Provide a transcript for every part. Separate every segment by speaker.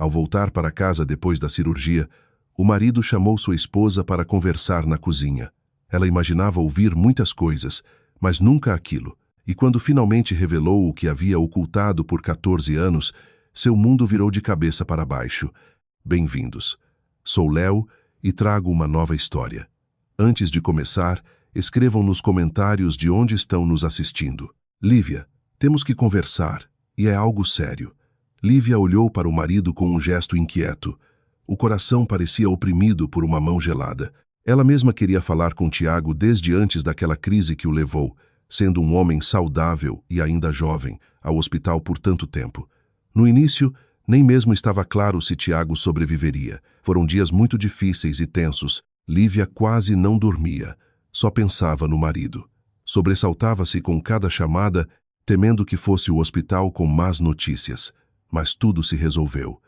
Speaker 1: Ao voltar para casa depois da cirurgia, o marido chamou sua esposa para conversar na cozinha. Ela imaginava ouvir muitas coisas, mas nunca aquilo. E quando finalmente revelou o que havia ocultado por 14 anos, seu mundo virou de cabeça para baixo. Bem-vindos. Sou Léo e trago uma nova história. Antes de começar, escrevam nos comentários de onde estão nos assistindo. Lívia, temos que conversar, e é algo sério. Lívia olhou para o marido com um gesto inquieto. O coração parecia oprimido por uma mão gelada. Ela mesma queria falar com Tiago desde antes daquela crise que o levou, sendo um homem saudável e ainda jovem, ao hospital por tanto tempo. No início, nem mesmo estava claro se Tiago sobreviveria. Foram dias muito difíceis e tensos. Lívia quase não dormia, só pensava no marido. Sobressaltava-se com cada chamada, temendo que fosse o hospital com más notícias. Mas tudo se resolveu.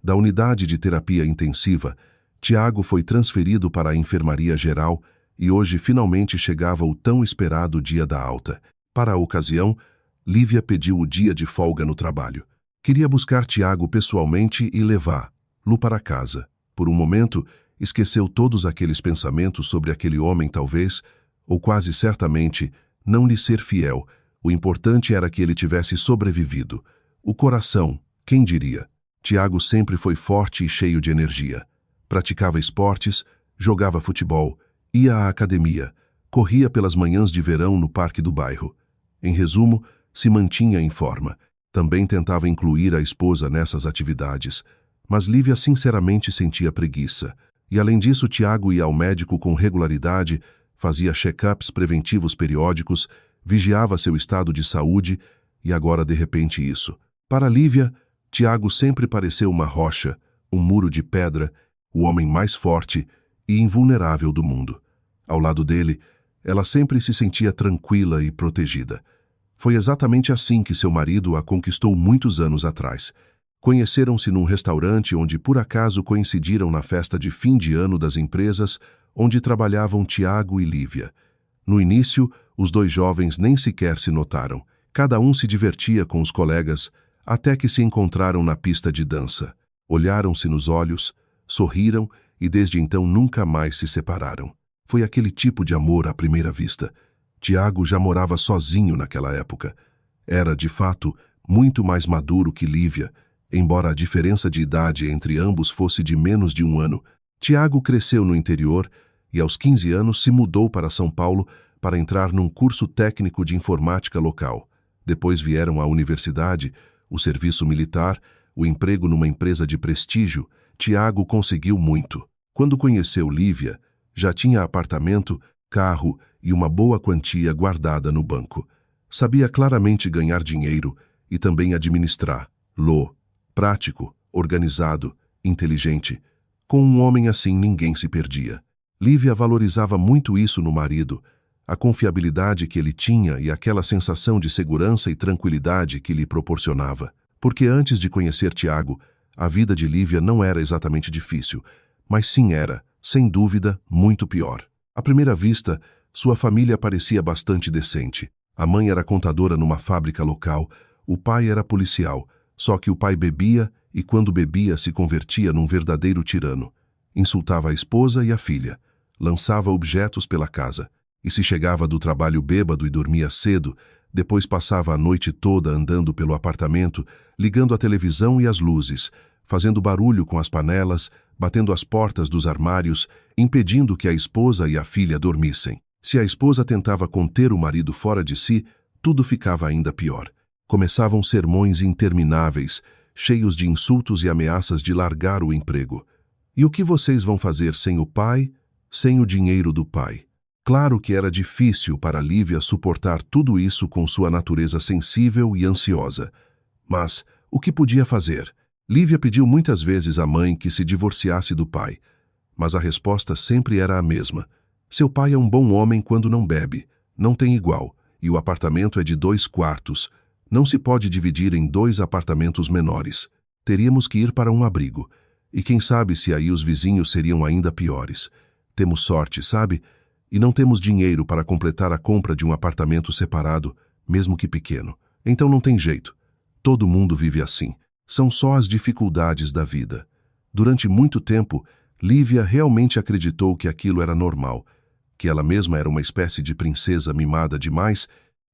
Speaker 1: Da unidade de terapia intensiva, Tiago foi transferido para a enfermaria geral e hoje finalmente chegava o tão esperado dia da alta. Para a ocasião, Lívia pediu o dia de folga no trabalho. Queria buscar Tiago pessoalmente e levá-lo para casa. Por um momento, esqueceu todos aqueles pensamentos sobre aquele homem talvez, ou quase certamente, não lhe ser fiel. O importante era que ele tivesse sobrevivido. O coração, quem diria? Tiago sempre foi forte e cheio de energia. Praticava esportes, jogava futebol, ia à academia, corria pelas manhãs de verão no parque do bairro. Em resumo, se mantinha em forma. Também tentava incluir a esposa nessas atividades. Mas Lívia sinceramente sentia preguiça. E além disso, Tiago ia ao médico com regularidade, fazia check-ups preventivos periódicos, vigiava seu estado de saúde e agora de repente isso. Para Lívia, Tiago sempre pareceu uma rocha, um muro de pedra, o homem mais forte e invulnerável do mundo. Ao lado dele, ela sempre se sentia tranquila e protegida. Foi exatamente assim que seu marido a conquistou muitos anos atrás. Conheceram-se num restaurante onde por acaso coincidiram na festa de fim de ano das empresas onde trabalhavam Tiago e Lívia. No início, os dois jovens nem sequer se notaram. Cada um se divertia com os colegas, até que se encontraram na pista de dança. Olharam-se nos olhos, sorriram e desde então nunca mais se separaram. Foi aquele tipo de amor à primeira vista. Tiago já morava sozinho naquela época. Era, de fato, muito mais maduro que Lívia, embora a diferença de idade entre ambos fosse de menos de um ano. Tiago cresceu no interior e aos 15 anos se mudou para São Paulo para entrar num curso técnico de informática local. Depois vieram à universidade, o serviço militar, o emprego numa empresa de prestígio. Tiago conseguiu muito. Quando conheceu Lívia, já tinha apartamento, carro e uma boa quantia guardada no banco. Sabia claramente ganhar dinheiro e também administrá-lo. Prático, organizado, inteligente. Com um homem assim ninguém se perdia. Lívia valorizava muito isso no marido, a confiabilidade que ele tinha e aquela sensação de segurança e tranquilidade que lhe proporcionava. Porque antes de conhecer Tiago, a vida de Lívia não era exatamente difícil, mas sim era, sem dúvida, muito pior. À primeira vista, sua família parecia bastante decente. A mãe era contadora numa fábrica local, o pai era policial, só que o pai bebia e quando bebia se convertia num verdadeiro tirano. Insultava a esposa e a filha, lançava objetos pela casa, e se chegava do trabalho bêbado e dormia cedo, depois passava a noite toda andando pelo apartamento, ligando a televisão e as luzes, fazendo barulho com as panelas, batendo as portas dos armários, impedindo que a esposa e a filha dormissem. Se a esposa tentava conter o marido fora de si, tudo ficava ainda pior. Começavam sermões intermináveis, cheios de insultos e ameaças de largar o emprego. E o que vocês vão fazer sem o pai, sem o dinheiro do pai? Claro que era difícil para Lívia suportar tudo isso com sua natureza sensível e ansiosa. Mas o que podia fazer? Lívia pediu muitas vezes à mãe que se divorciasse do pai, mas a resposta sempre era a mesma. Seu pai é um bom homem quando não bebe, não tem igual, e o apartamento é de 2 quartos. Não se pode dividir em 2 apartamentos menores. Teríamos que ir para um abrigo. E quem sabe se aí os vizinhos seriam ainda piores. Temos sorte, sabe? E não temos dinheiro para completar a compra de um apartamento separado, mesmo que pequeno. Então não tem jeito. Todo mundo vive assim. São só as dificuldades da vida. Durante muito tempo, Lívia realmente acreditou que aquilo era normal, que ela mesma era uma espécie de princesa mimada demais,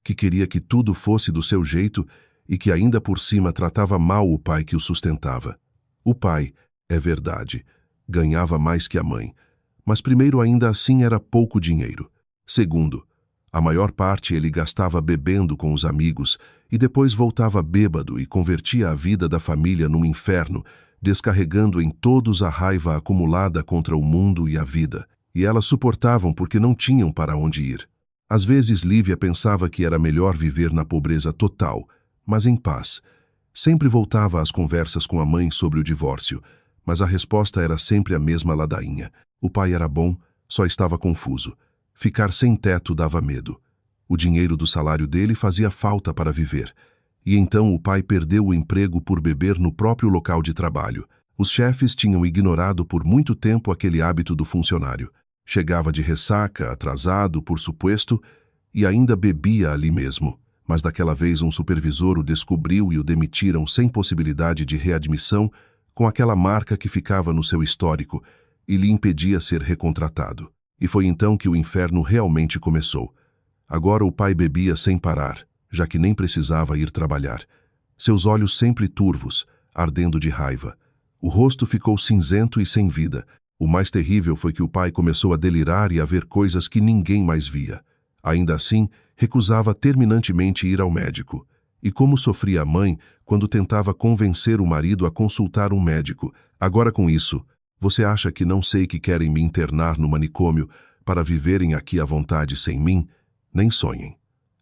Speaker 1: que queria que tudo fosse do seu jeito e que ainda por cima tratava mal o pai que o sustentava. O pai, é verdade, ganhava mais que a mãe, mas primeiro ainda assim era pouco dinheiro. Segundo, a maior parte ele gastava bebendo com os amigos e depois voltava bêbado e convertia a vida da família num inferno, descarregando em todos a raiva acumulada contra o mundo e a vida. E elas suportavam porque não tinham para onde ir. Às vezes Lívia pensava que era melhor viver na pobreza total, mas em paz. Sempre voltava às conversas com a mãe sobre o divórcio, mas a resposta era sempre a mesma ladainha. O pai era bom, só estava confuso. Ficar sem teto dava medo. O dinheiro do salário dele fazia falta para viver. E então o pai perdeu o emprego por beber no próprio local de trabalho. Os chefes tinham ignorado por muito tempo aquele hábito do funcionário. Chegava de ressaca, atrasado, por suposto, e ainda bebia ali mesmo. Mas daquela vez um supervisor o descobriu e o demitiram sem possibilidade de readmissão, com aquela marca que ficava no seu histórico e lhe impedia ser recontratado. E foi então que o inferno realmente começou. Agora o pai bebia sem parar, já que nem precisava ir trabalhar. Seus olhos sempre turvos, ardendo de raiva. O rosto ficou cinzento e sem vida. O mais terrível foi que o pai começou a delirar e a ver coisas que ninguém mais via. Ainda assim, recusava terminantemente ir ao médico. E como sofria a mãe quando tentava convencer o marido a consultar um médico. Agora com isso, você acha que não sei que querem me internar no manicômio para viverem aqui à vontade sem mim? Nem sonhem.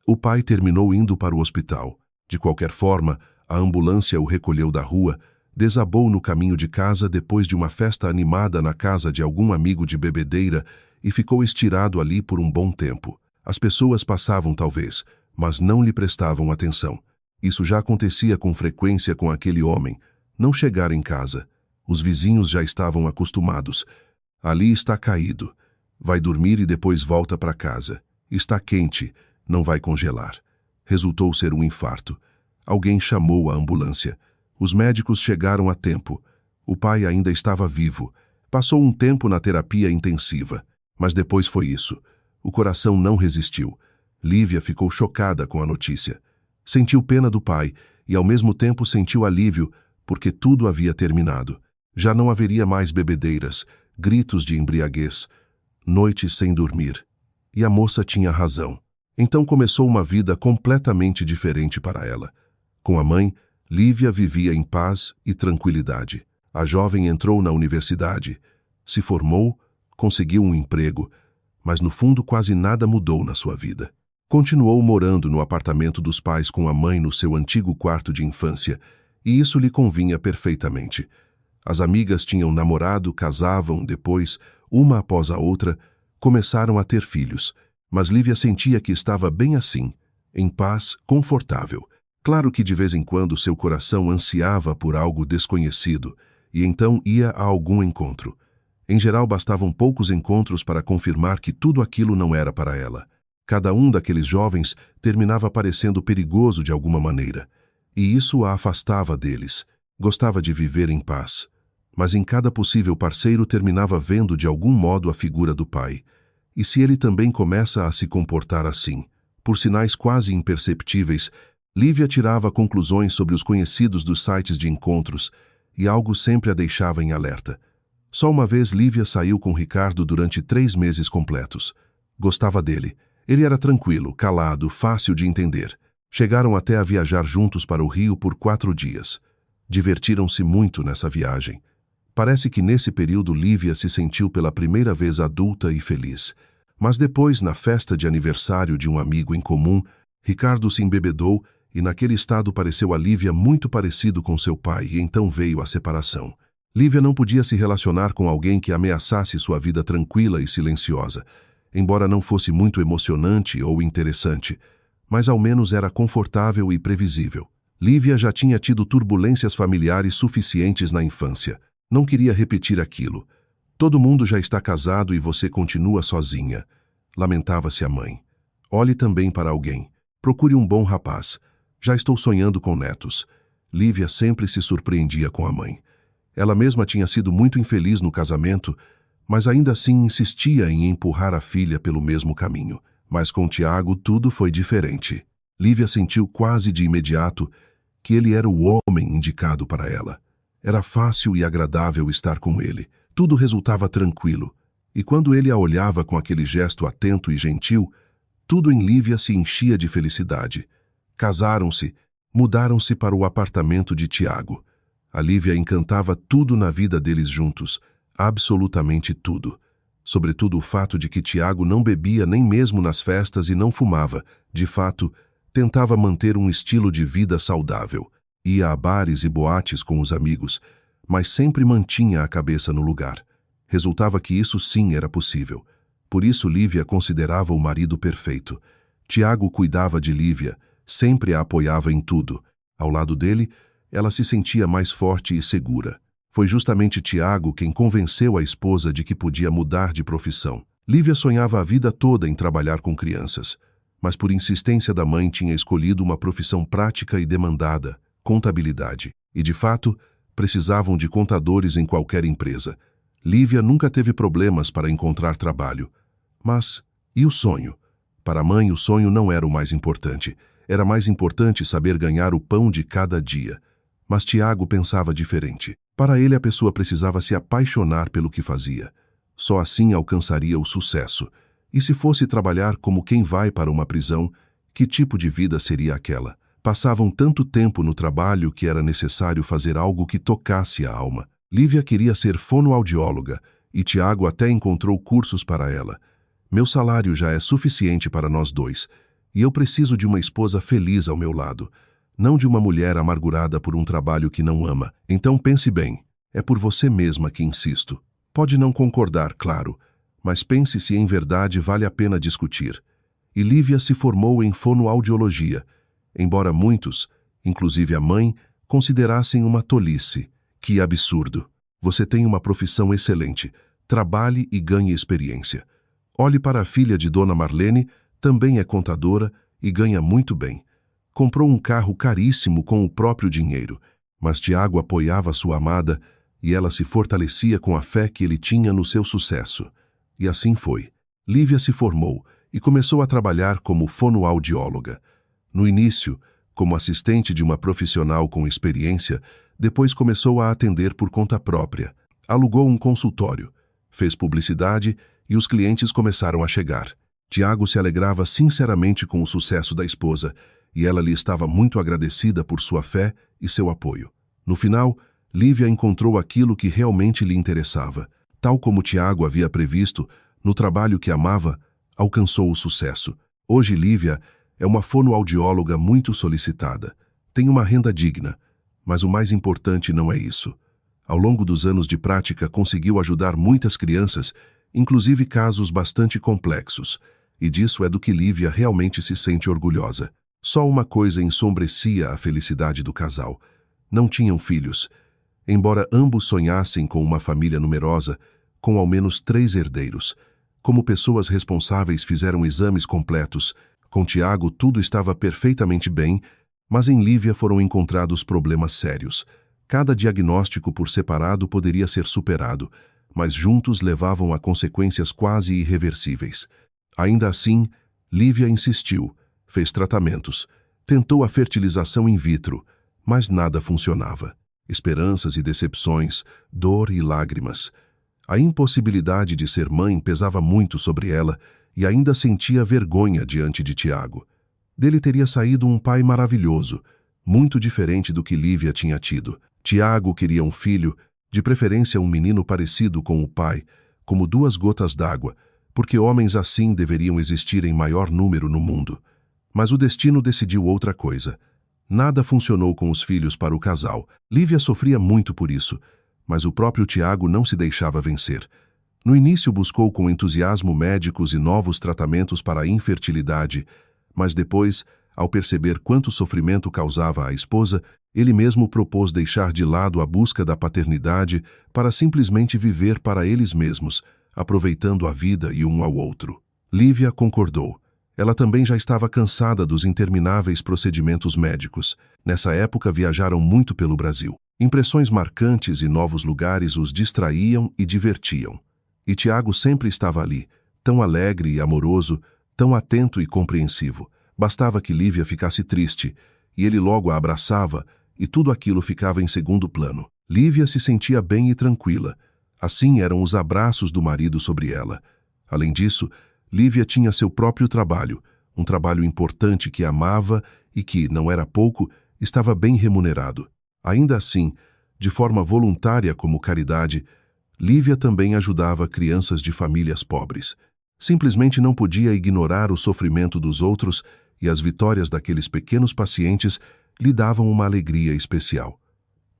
Speaker 1: O pai terminou indo para o hospital. De qualquer forma, a ambulância o recolheu da rua, desabou no caminho de casa depois de uma festa animada na casa de algum amigo de bebedeira e ficou estirado ali por um bom tempo. As pessoas passavam talvez, mas não lhe prestavam atenção. Isso já acontecia com frequência com aquele homem. Não chegar em casa. Os vizinhos já estavam acostumados. Ali está caído. Vai dormir e depois volta para casa. Está quente, não vai congelar. Resultou ser um infarto. Alguém chamou a ambulância. Os médicos chegaram a tempo. O pai ainda estava vivo. Passou um tempo na terapia intensiva. Mas depois foi isso. O coração não resistiu. Lívia ficou chocada com a notícia. Sentiu pena do pai e ao mesmo tempo sentiu alívio, porque tudo havia terminado. Já não haveria mais bebedeiras, gritos de embriaguez, noites sem dormir. E a moça tinha razão. Então começou uma vida completamente diferente para ela. Com a mãe, Lívia vivia em paz e tranquilidade. A jovem entrou na universidade, se formou, conseguiu um emprego, mas no fundo quase nada mudou na sua vida. Continuou morando no apartamento dos pais com a mãe no seu antigo quarto de infância, e isso lhe convinha perfeitamente. As amigas tinham namorado, casavam, depois, uma após a outra, começaram a ter filhos, mas Lívia sentia que estava bem assim, em paz, confortável. Claro que de vez em quando seu coração ansiava por algo desconhecido, e então ia a algum encontro. Em geral bastavam poucos encontros para confirmar que tudo aquilo não era para ela. Cada um daqueles jovens terminava parecendo perigoso de alguma maneira, e isso a afastava deles. Gostava de viver em paz, mas em cada possível parceiro terminava vendo de algum modo a figura do pai. E se ele também começa a se comportar assim? Por sinais quase imperceptíveis, Lívia tirava conclusões sobre os conhecidos dos sites de encontros, e algo sempre a deixava em alerta. Só uma vez Lívia saiu com Ricardo durante 3 meses completos. Gostava dele. Ele era tranquilo, calado, fácil de entender. Chegaram até a viajar juntos para o Rio por 4 dias. Divertiram-se muito nessa viagem. Parece que nesse período Lívia se sentiu pela primeira vez adulta e feliz. Mas depois, na festa de aniversário de um amigo em comum, Ricardo se embebedou e naquele estado pareceu a Lívia muito parecido com seu pai e então veio a separação. Lívia não podia se relacionar com alguém que ameaçasse sua vida tranquila e silenciosa, embora não fosse muito emocionante ou interessante, mas ao menos era confortável e previsível. Lívia já tinha tido turbulências familiares suficientes na infância. Não queria repetir aquilo. Todo mundo já está casado e você continua sozinha. Lamentava-se a mãe. Olhe também para alguém. Procure um bom rapaz. Já estou sonhando com netos. Lívia sempre se surpreendia com a mãe. Ela mesma tinha sido muito infeliz no casamento, mas ainda assim insistia em empurrar a filha pelo mesmo caminho. Mas com Tiago tudo foi diferente. Lívia sentiu quase de imediato que ele era o homem indicado para ela. Era fácil e agradável estar com ele. Tudo resultava tranquilo. E quando ele a olhava com aquele gesto atento e gentil, tudo em Lívia se enchia de felicidade. Casaram-se, mudaram-se para o apartamento de Tiago. A Lívia encantava tudo na vida deles juntos, absolutamente tudo. Sobretudo o fato de que Tiago não bebia nem mesmo nas festas e não fumava. De fato, tentava manter um estilo de vida saudável. Ia a bares e boates com os amigos, mas sempre mantinha a cabeça no lugar. Resultava que isso sim era possível. Por isso Lívia considerava o marido perfeito. Tiago cuidava de Lívia, sempre a apoiava em tudo. Ao lado dele, ela se sentia mais forte e segura. Foi justamente Tiago quem convenceu a esposa de que podia mudar de profissão. Lívia sonhava a vida toda em trabalhar com crianças, mas por insistência da mãe tinha escolhido uma profissão prática e demandada, contabilidade. E de fato, precisavam de contadores em qualquer empresa. Lívia nunca teve problemas para encontrar trabalho. Mas, e o sonho? Para a mãe, o sonho não era o mais importante. Era mais importante saber ganhar o pão de cada dia. Mas Tiago pensava diferente. Para ele, a pessoa precisava se apaixonar pelo que fazia. Só assim alcançaria o sucesso. E se fosse trabalhar como quem vai para uma prisão, que tipo de vida seria aquela? Passavam tanto tempo no trabalho que era necessário fazer algo que tocasse a alma. Lívia queria ser fonoaudióloga, e Tiago até encontrou cursos para ela. Meu salário já é suficiente para nós dois, e eu preciso de uma esposa feliz ao meu lado, não de uma mulher amargurada por um trabalho que não ama. Então pense bem, é por você mesma que insisto. Pode não concordar, claro, mas pense se em verdade vale a pena discutir. E Lívia se formou em fonoaudiologia, embora muitos, inclusive a mãe, considerassem uma tolice. Que absurdo! Você tem uma profissão excelente, trabalhe e ganhe experiência. Olhe para a filha de Dona Marlene, também é contadora e ganha muito bem. Comprou um carro caríssimo com o próprio dinheiro, mas Tiago apoiava sua amada e ela se fortalecia com a fé que ele tinha no seu sucesso. E assim foi. Lívia se formou e começou a trabalhar como fonoaudióloga. No início, como assistente de uma profissional com experiência, depois começou a atender por conta própria. Alugou um consultório, fez publicidade e os clientes começaram a chegar. Tiago se alegrava sinceramente com o sucesso da esposa e ela lhe estava muito agradecida por sua fé e seu apoio. No final, Lívia encontrou aquilo que realmente lhe interessava. Tal como Tiago havia previsto, no trabalho que amava, alcançou o sucesso. Hoje Lívia é uma fonoaudióloga muito solicitada. Tem uma renda digna. Mas o mais importante não é isso. Ao longo dos anos de prática, conseguiu ajudar muitas crianças, inclusive casos bastante complexos, e disso é do que Lívia realmente se sente orgulhosa. Só uma coisa ensombrecia a felicidade do casal. Não tinham filhos. Embora ambos sonhassem com uma família numerosa, com ao menos 3 herdeiros. Como pessoas responsáveis fizeram exames completos. Com Tiago tudo estava perfeitamente bem, mas em Lívia foram encontrados problemas sérios. Cada diagnóstico por separado poderia ser superado, mas juntos levavam a consequências quase irreversíveis. Ainda assim, Lívia insistiu, fez tratamentos, tentou a fertilização in vitro, mas nada funcionava. Esperanças e decepções, dor e lágrimas. A impossibilidade de ser mãe pesava muito sobre ela e ainda sentia vergonha diante de Tiago. Dele teria saído um pai maravilhoso, muito diferente do que Lívia tinha tido. Tiago queria um filho, de preferência um menino parecido com o pai, como 2 gotas d'água, porque homens assim deveriam existir em maior número no mundo. Mas o destino decidiu outra coisa. Nada funcionou com os filhos para o casal. Lívia sofria muito por isso, mas o próprio Tiago não se deixava vencer. No início buscou com entusiasmo médicos e novos tratamentos para a infertilidade, mas depois, ao perceber quanto sofrimento causava à esposa, ele mesmo propôs deixar de lado a busca da paternidade para simplesmente viver para eles mesmos, aproveitando a vida e um ao outro. Lívia concordou. Ela também já estava cansada dos intermináveis procedimentos médicos. Nessa época viajaram muito pelo Brasil. Impressões marcantes e novos lugares os distraíam e divertiam. E Tiago sempre estava ali, tão alegre e amoroso, tão atento e compreensivo. Bastava que Lívia ficasse triste, e ele logo a abraçava, e tudo aquilo ficava em segundo plano. Lívia se sentia bem e tranquila. Assim eram os abraços do marido sobre ela. Além disso, Lívia tinha seu próprio trabalho, um trabalho importante que amava e que, não era pouco, estava bem remunerado. Ainda assim, de forma voluntária como caridade, Lívia também ajudava crianças de famílias pobres. Simplesmente não podia ignorar o sofrimento dos outros e as vitórias daqueles pequenos pacientes lhe davam uma alegria especial.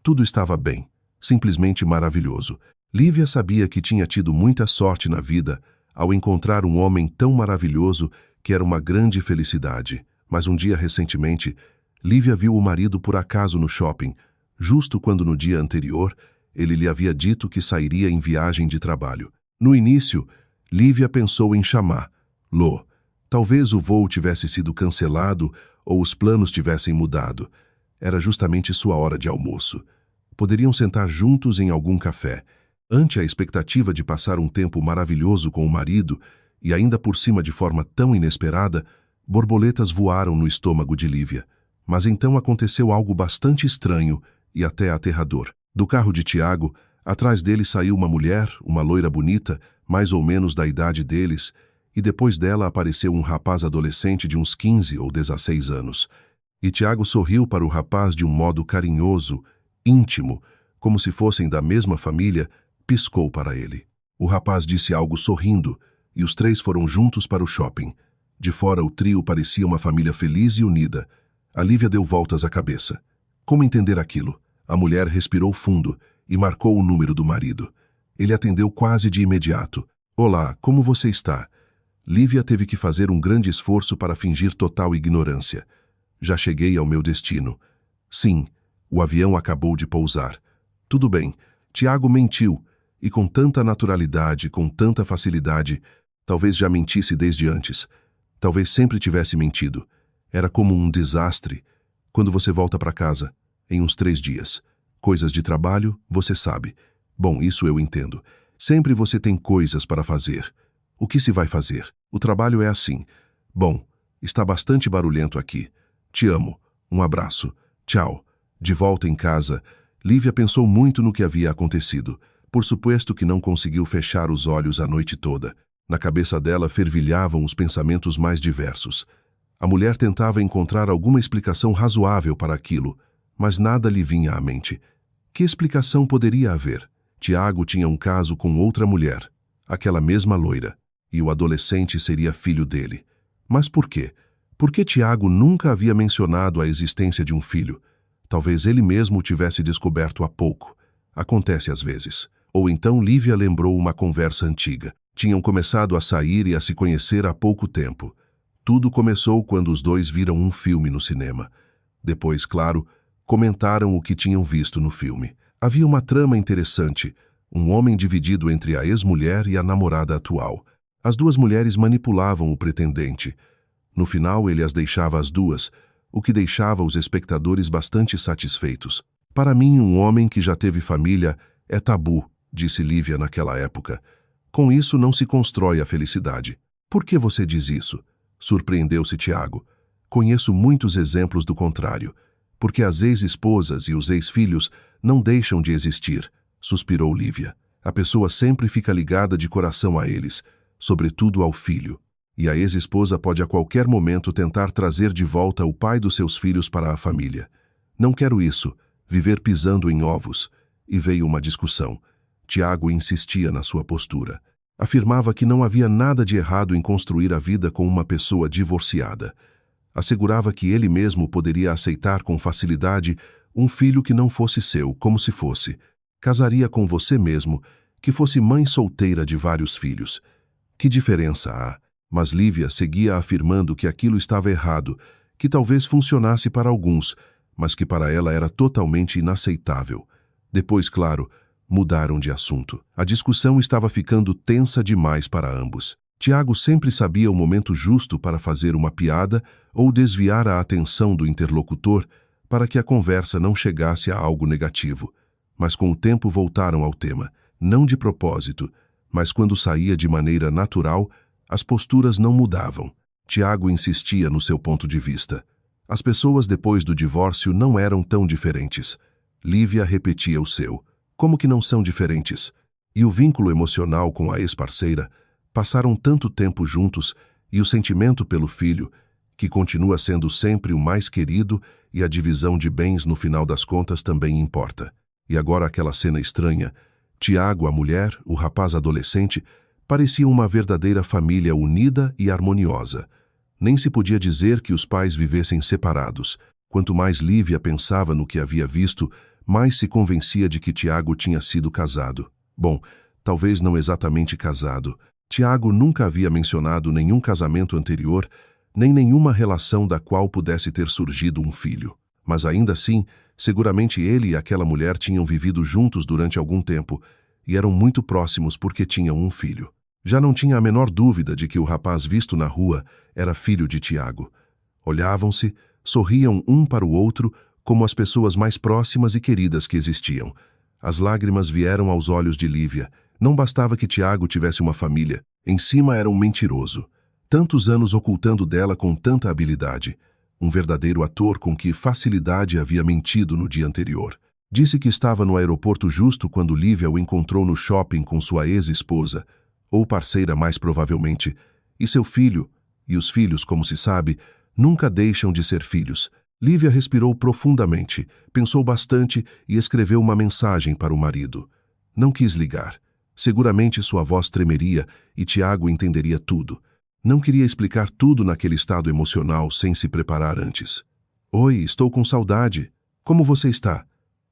Speaker 1: Tudo estava bem, simplesmente maravilhoso. Lívia sabia que tinha tido muita sorte na vida ao encontrar um homem tão maravilhoso que era uma grande felicidade. Mas um dia recentemente, Lívia viu o marido por acaso no shopping, justo quando no dia anterior ele lhe havia dito que sairia em viagem de trabalho. No início, Lívia pensou em chamar Lô. Talvez o voo tivesse sido cancelado ou os planos tivessem mudado. Era justamente sua hora de almoço. Poderiam sentar juntos em algum café. Ante a expectativa de passar um tempo maravilhoso com o marido, e ainda por cima de forma tão inesperada, borboletas voaram no estômago de Lívia. Mas então aconteceu algo bastante estranho e até aterrador. Do carro de Tiago, atrás dele saiu uma mulher, uma loira bonita, mais ou menos da idade deles, e depois dela apareceu um rapaz adolescente de uns 15 ou 16 anos. E Tiago sorriu para o rapaz de um modo carinhoso, íntimo, como se fossem da mesma família, piscou para ele. O rapaz disse algo sorrindo, e os três foram juntos para o shopping. De fora, o trio parecia uma família feliz e unida. A Lívia deu voltas à cabeça. Como entender aquilo? A mulher respirou fundo e marcou o número do marido. Ele atendeu quase de imediato. Olá, como você está? Lívia teve que fazer um grande esforço para fingir total ignorância. Já cheguei ao meu destino. Sim, o avião acabou de pousar. Tudo bem, Tiago mentiu, e com tanta naturalidade, com tanta facilidade, talvez já mentisse desde antes. Talvez sempre tivesse mentido. Era como um desastre. Quando você volta para casa, em uns 3 dias. Coisas de trabalho, você sabe. Bom, isso eu entendo. Sempre você tem coisas para fazer. O que se vai fazer? O trabalho é assim. Bom, está bastante barulhento aqui. Te amo. Um abraço. Tchau. De volta em casa, Lívia pensou muito no que havia acontecido. Por suposto que não conseguiu fechar os olhos a noite toda. Na cabeça dela fervilhavam os pensamentos mais diversos. A mulher tentava encontrar alguma explicação razoável para aquilo, mas nada lhe vinha à mente. Que explicação poderia haver? Tiago tinha um caso com outra mulher, aquela mesma loira, e o adolescente seria filho dele. Mas por quê? Por que Tiago nunca havia mencionado a existência de um filho? Talvez ele mesmo o tivesse descoberto há pouco. Acontece às vezes. Ou então Lívia lembrou uma conversa antiga. Tinham começado a sair e a se conhecer há pouco tempo. Tudo começou quando os dois viram um filme no cinema. Depois, claro, comentaram o que tinham visto no filme. Havia uma trama interessante, um homem dividido entre a ex-mulher e a namorada atual. As duas mulheres manipulavam o pretendente. No final, ele as deixava as duas, o que deixava os espectadores bastante satisfeitos. Para mim, um homem que já teve família é tabu, disse Lívia naquela época. Com isso não se constrói a felicidade. Por que você diz isso? Surpreendeu-se Tiago. Conheço muitos exemplos do contrário. Porque as ex-esposas e os ex-filhos não deixam de existir, suspirou Lívia. A pessoa sempre fica ligada de coração a eles, sobretudo ao filho. E a ex-esposa pode a qualquer momento tentar trazer de volta o pai dos seus filhos para a família. Não quero isso, viver pisando em ovos. E veio uma discussão. Tiago insistia na sua postura. Afirmava que não havia nada de errado em construir a vida com uma pessoa divorciada. Assegurava que ele mesmo poderia aceitar com facilidade um filho que não fosse seu, como se fosse. Casaria com você mesmo, que fosse mãe solteira de vários filhos. Que diferença há? Mas Lívia seguia afirmando que aquilo estava errado, que talvez funcionasse para alguns, mas que para ela era totalmente inaceitável. Depois, claro, mudaram de assunto. A discussão estava ficando tensa demais para ambos. Tiago sempre sabia o momento justo para fazer uma piada ou desviar a atenção do interlocutor para que a conversa não chegasse a algo negativo. Mas com o tempo voltaram ao tema, não de propósito, mas quando saía de maneira natural, as posturas não mudavam. Tiago insistia no seu ponto de vista. As pessoas depois do divórcio não eram tão diferentes. Lívia repetia o seu. Como que não são diferentes? E o vínculo emocional com a ex-parceira, passaram tanto tempo juntos, e o sentimento pelo filho, que continua sendo sempre o mais querido, e a divisão de bens no final das contas também importa. E agora aquela cena estranha. Tiago, a mulher, o rapaz adolescente, pareciam uma verdadeira família unida e harmoniosa. Nem se podia dizer que os pais vivessem separados. Quanto mais Lívia pensava no que havia visto, mais se convencia de que Tiago tinha sido casado. Bom, talvez não exatamente casado. Tiago nunca havia mencionado nenhum casamento anterior, nem nenhuma relação da qual pudesse ter surgido um filho. Mas ainda assim, seguramente ele e aquela mulher tinham vivido juntos durante algum tempo e eram muito próximos porque tinham um filho. Já não tinha a menor dúvida de que o rapaz visto na rua era filho de Tiago. Olhavam-se, sorriam um para o outro como as pessoas mais próximas e queridas que existiam. As lágrimas vieram aos olhos de Lívia. Não bastava que Tiago tivesse uma família. Em cima era um mentiroso. Tantos anos ocultando dela com tanta habilidade. Um verdadeiro ator com que facilidade havia mentido no dia anterior. Disse que estava no aeroporto justo quando Lívia o encontrou no shopping com sua ex-esposa, ou parceira mais provavelmente, e seu filho, e os filhos, como se sabe, nunca deixam de ser filhos. Lívia respirou profundamente, pensou bastante e escreveu uma mensagem para o marido. Não quis ligar. Seguramente sua voz tremeria e Tiago entenderia tudo. Não queria explicar tudo naquele estado emocional sem se preparar antes. Oi, estou com saudade. Como você está?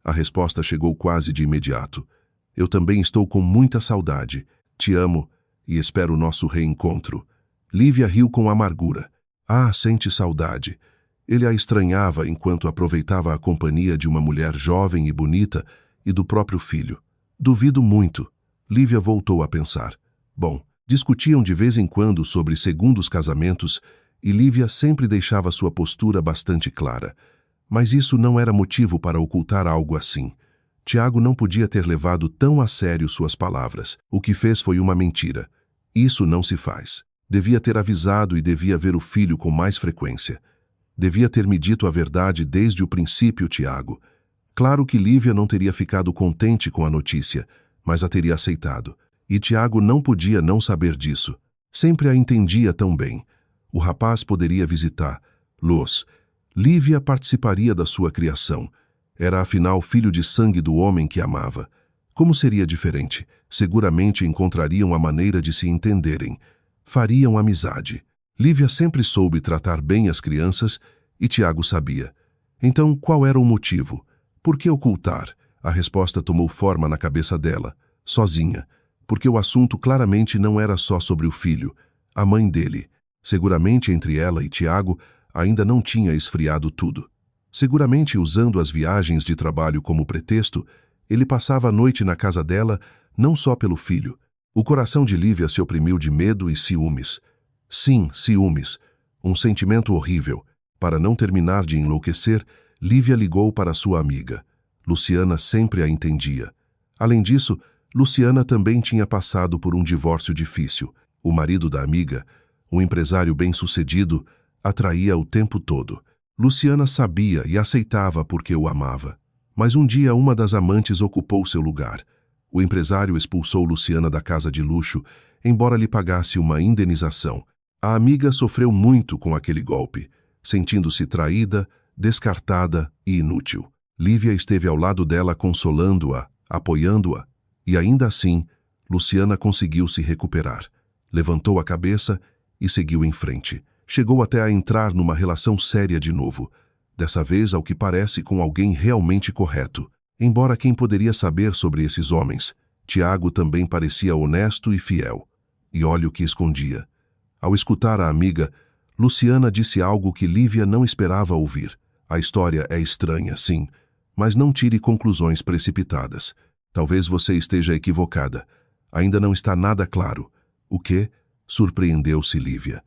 Speaker 1: A resposta chegou quase de imediato. Eu também estou com muita saudade. Te amo e espero o nosso reencontro. Lívia riu com amargura. Ah, sente saudade. Ele a estranhava enquanto aproveitava a companhia de uma mulher jovem e bonita e do próprio filho. Duvido muito. Lívia voltou a pensar. Bom, discutiam de vez em quando sobre segundos casamentos e Lívia sempre deixava sua postura bastante clara. Mas isso não era motivo para ocultar algo assim. Tiago não podia ter levado tão a sério suas palavras. O que fez foi uma mentira. Isso não se faz. Devia ter avisado e devia ver o filho com mais frequência. Devia ter me dito a verdade desde o princípio, Tiago. Claro que Lívia não teria ficado contente com a notícia, mas a teria aceitado. E Tiago não podia não saber disso. Sempre a entendia tão bem. O rapaz poderia visitar-los. Lívia participaria da sua criação. Era afinal filho de sangue do homem que amava. Como seria diferente? Seguramente encontrariam a maneira de se entenderem. Fariam amizade. Lívia sempre soube tratar bem as crianças e Tiago sabia. Então, qual era o motivo? Por que ocultar? A resposta tomou forma na cabeça dela, sozinha, porque o assunto claramente não era só sobre o filho, a mãe dele. Seguramente entre ela e Tiago ainda não tinha esfriado tudo. Seguramente usando as viagens de trabalho como pretexto, ele passava a noite na casa dela, não só pelo filho. O coração de Lívia se oprimiu de medo e ciúmes. Sim, ciúmes. Um sentimento horrível. Para não terminar de enlouquecer, Lívia ligou para sua amiga. Luciana sempre a entendia. Além disso, Luciana também tinha passado por um divórcio difícil. O marido da amiga, um empresário bem-sucedido, a traía o tempo todo. Luciana sabia e aceitava porque o amava. Mas um dia uma das amantes ocupou seu lugar. O empresário expulsou Luciana da casa de luxo, embora lhe pagasse uma indenização. A amiga sofreu muito com aquele golpe, sentindo-se traída, descartada e inútil. Lívia esteve ao lado dela consolando-a, apoiando-a, e ainda assim, Luciana conseguiu se recuperar. Levantou a cabeça e seguiu em frente. Chegou até a entrar numa relação séria de novo, dessa vez ao que parece com alguém realmente correto. Embora quem poderia saber sobre esses homens, Tiago também parecia honesto e fiel. E olha o que escondia. Ao escutar a amiga, Luciana disse algo que Lívia não esperava ouvir. A história é estranha, sim, mas não tire conclusões precipitadas. Talvez você esteja equivocada. Ainda não está nada claro. O quê? Surpreendeu-se Lívia.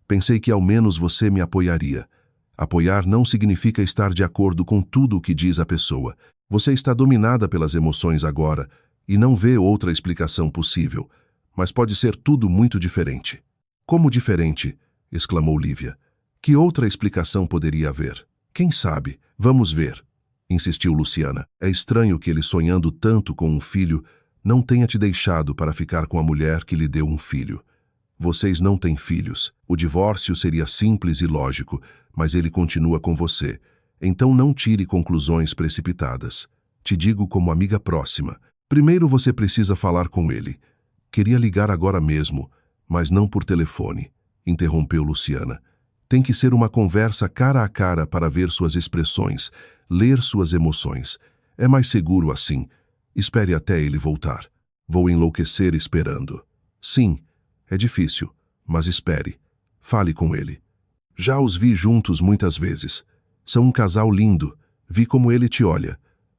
Speaker 1: Pensei que ao menos você me apoiaria. Apoiar não significa estar de acordo com tudo o que diz a pessoa. Você está dominada pelas emoções agora e não vê outra explicação possível. Mas pode ser tudo muito diferente. Como diferente? Exclamou Lívia. Que outra explicação poderia haver? Quem sabe? Vamos ver. Insistiu Luciana. É estranho que ele, sonhando tanto com um filho, não tenha te deixado para ficar com a mulher que lhe deu um filho. Vocês não têm filhos. O divórcio seria simples e lógico, mas ele continua com você. Então não tire conclusões precipitadas. Te digo como amiga próxima. Primeiro você precisa falar com ele. Queria ligar agora mesmo, mas não por telefone, interrompeu Luciana. Tem que ser uma conversa cara a cara para ver suas expressões, ler suas emoções. É mais seguro assim. Espere até ele voltar. Vou enlouquecer esperando. Sim, é difícil, mas espere. Fale com ele. Já os vi juntos muitas vezes. São um casal lindo. Vi como ele te olha.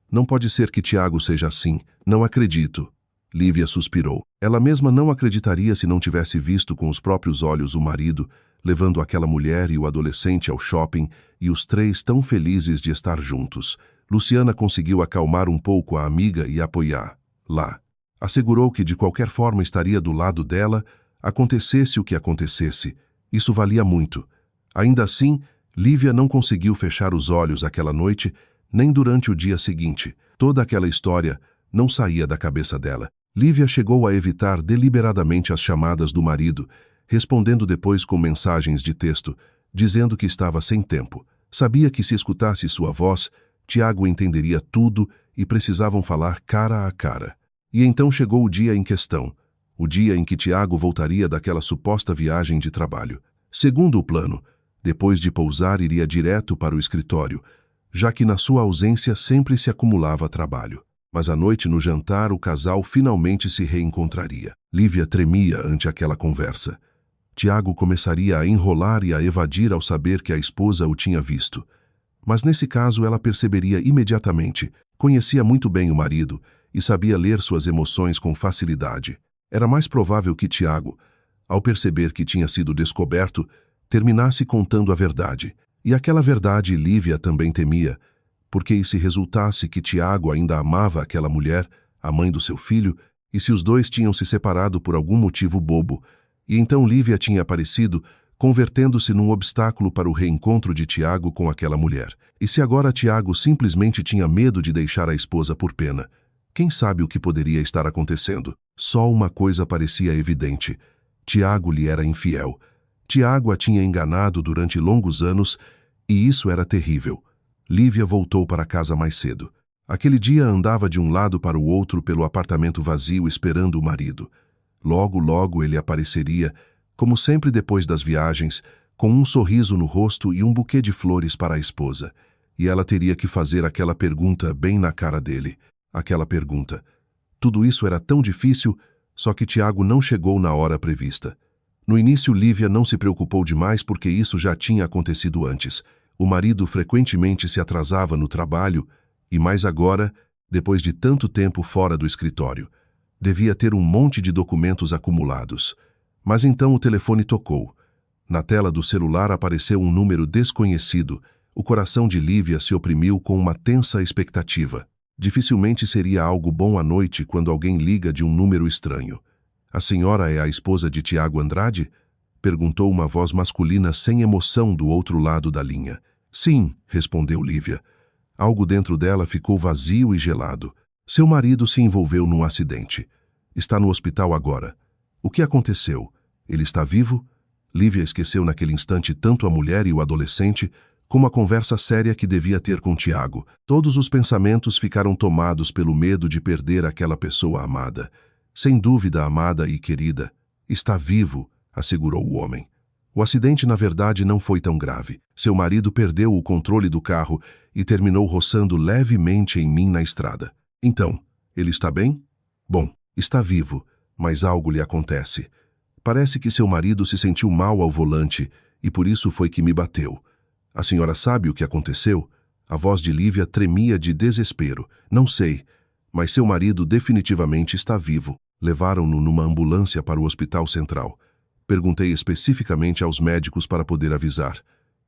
Speaker 1: Não pode ser que Tiago seja assim. Não acredito. Lívia suspirou. Ela mesma não acreditaria se não tivesse visto com os próprios olhos o marido, levando aquela mulher e o adolescente ao shopping, e os três tão felizes de estar juntos. Luciana conseguiu acalmar um pouco a amiga e apoiar. Lá. Assegurou que de qualquer forma estaria do lado dela, acontecesse o que acontecesse. Isso valia muito. Ainda assim, Lívia não conseguiu fechar os olhos aquela noite, nem durante o dia seguinte. Toda aquela história não saía da cabeça dela. Lívia chegou a evitar deliberadamente as chamadas do marido, respondendo depois com mensagens de texto, dizendo que estava sem tempo. Sabia que se escutasse sua voz, Tiago entenderia tudo e precisavam falar cara a cara. E então chegou o dia em questão, o dia em que Tiago voltaria daquela suposta viagem de trabalho. Segundo o plano, depois de pousar iria direto para o escritório, já que na sua ausência sempre se acumulava trabalho. Mas à noite no jantar o casal finalmente se reencontraria. Lívia tremia ante aquela conversa. Tiago começaria a enrolar e a evadir ao saber que a esposa o tinha visto. Mas nesse caso ela perceberia imediatamente, conhecia muito bem o marido e sabia ler suas emoções com facilidade. Era mais provável que Tiago, ao perceber que tinha sido descoberto, terminasse contando a verdade. E aquela verdade Lívia também temia, porque e se resultasse que Tiago ainda amava aquela mulher, a mãe do seu filho, e se os dois tinham se separado por algum motivo bobo, e então Lívia tinha aparecido, convertendo-se num obstáculo para o reencontro de Tiago com aquela mulher. E se agora Tiago simplesmente tinha medo de deixar a esposa por pena? Quem sabe o que poderia estar acontecendo? Só uma coisa parecia evidente. Tiago lhe era infiel. Tiago a tinha enganado durante longos anos, e isso era terrível. Lívia voltou para casa mais cedo. Aquele dia andava de um lado para o outro pelo apartamento vazio esperando o marido. Logo, logo ele apareceria, como sempre depois das viagens, com um sorriso no rosto e um buquê de flores para a esposa. E ela teria que fazer aquela pergunta bem na cara dele. Aquela pergunta. Tudo isso era tão difícil, só que Tiago não chegou na hora prevista. No início, Lívia não se preocupou demais porque isso já tinha acontecido antes. O marido frequentemente se atrasava no trabalho e, mais agora, depois de tanto tempo fora do escritório, devia ter um monte de documentos acumulados. Mas então o telefone tocou. Na tela do celular apareceu um número desconhecido. O coração de Lívia se oprimiu com uma tensa expectativa. Dificilmente seria algo bom à noite quando alguém liga de um número estranho. A senhora é a esposa de Tiago Andrade? Perguntou uma voz masculina sem emoção do outro lado da linha. Sim, respondeu Lívia. Algo dentro dela ficou vazio e gelado. Seu marido se envolveu num acidente. Está no hospital agora. O que aconteceu? Ele está vivo? Lívia esqueceu naquele instante tanto a mulher e o adolescente, como a conversa séria que devia ter com Tiago. Todos os pensamentos ficaram tomados pelo medo de perder aquela pessoa amada. Sem dúvida amada e querida. Está vivo, assegurou o homem. O acidente, na verdade, não foi tão grave. Seu marido perdeu o controle do carro e terminou roçando levemente em mim na estrada. Então, ele está bem? Bom, está vivo, mas algo lhe acontece. Parece que seu marido se sentiu mal ao volante e por isso foi que me bateu. A senhora sabe o que aconteceu? A voz de Lívia tremia de desespero. Não sei, mas seu marido definitivamente está vivo. Levaram-no numa ambulância para o hospital central. Perguntei especificamente aos médicos para poder avisar.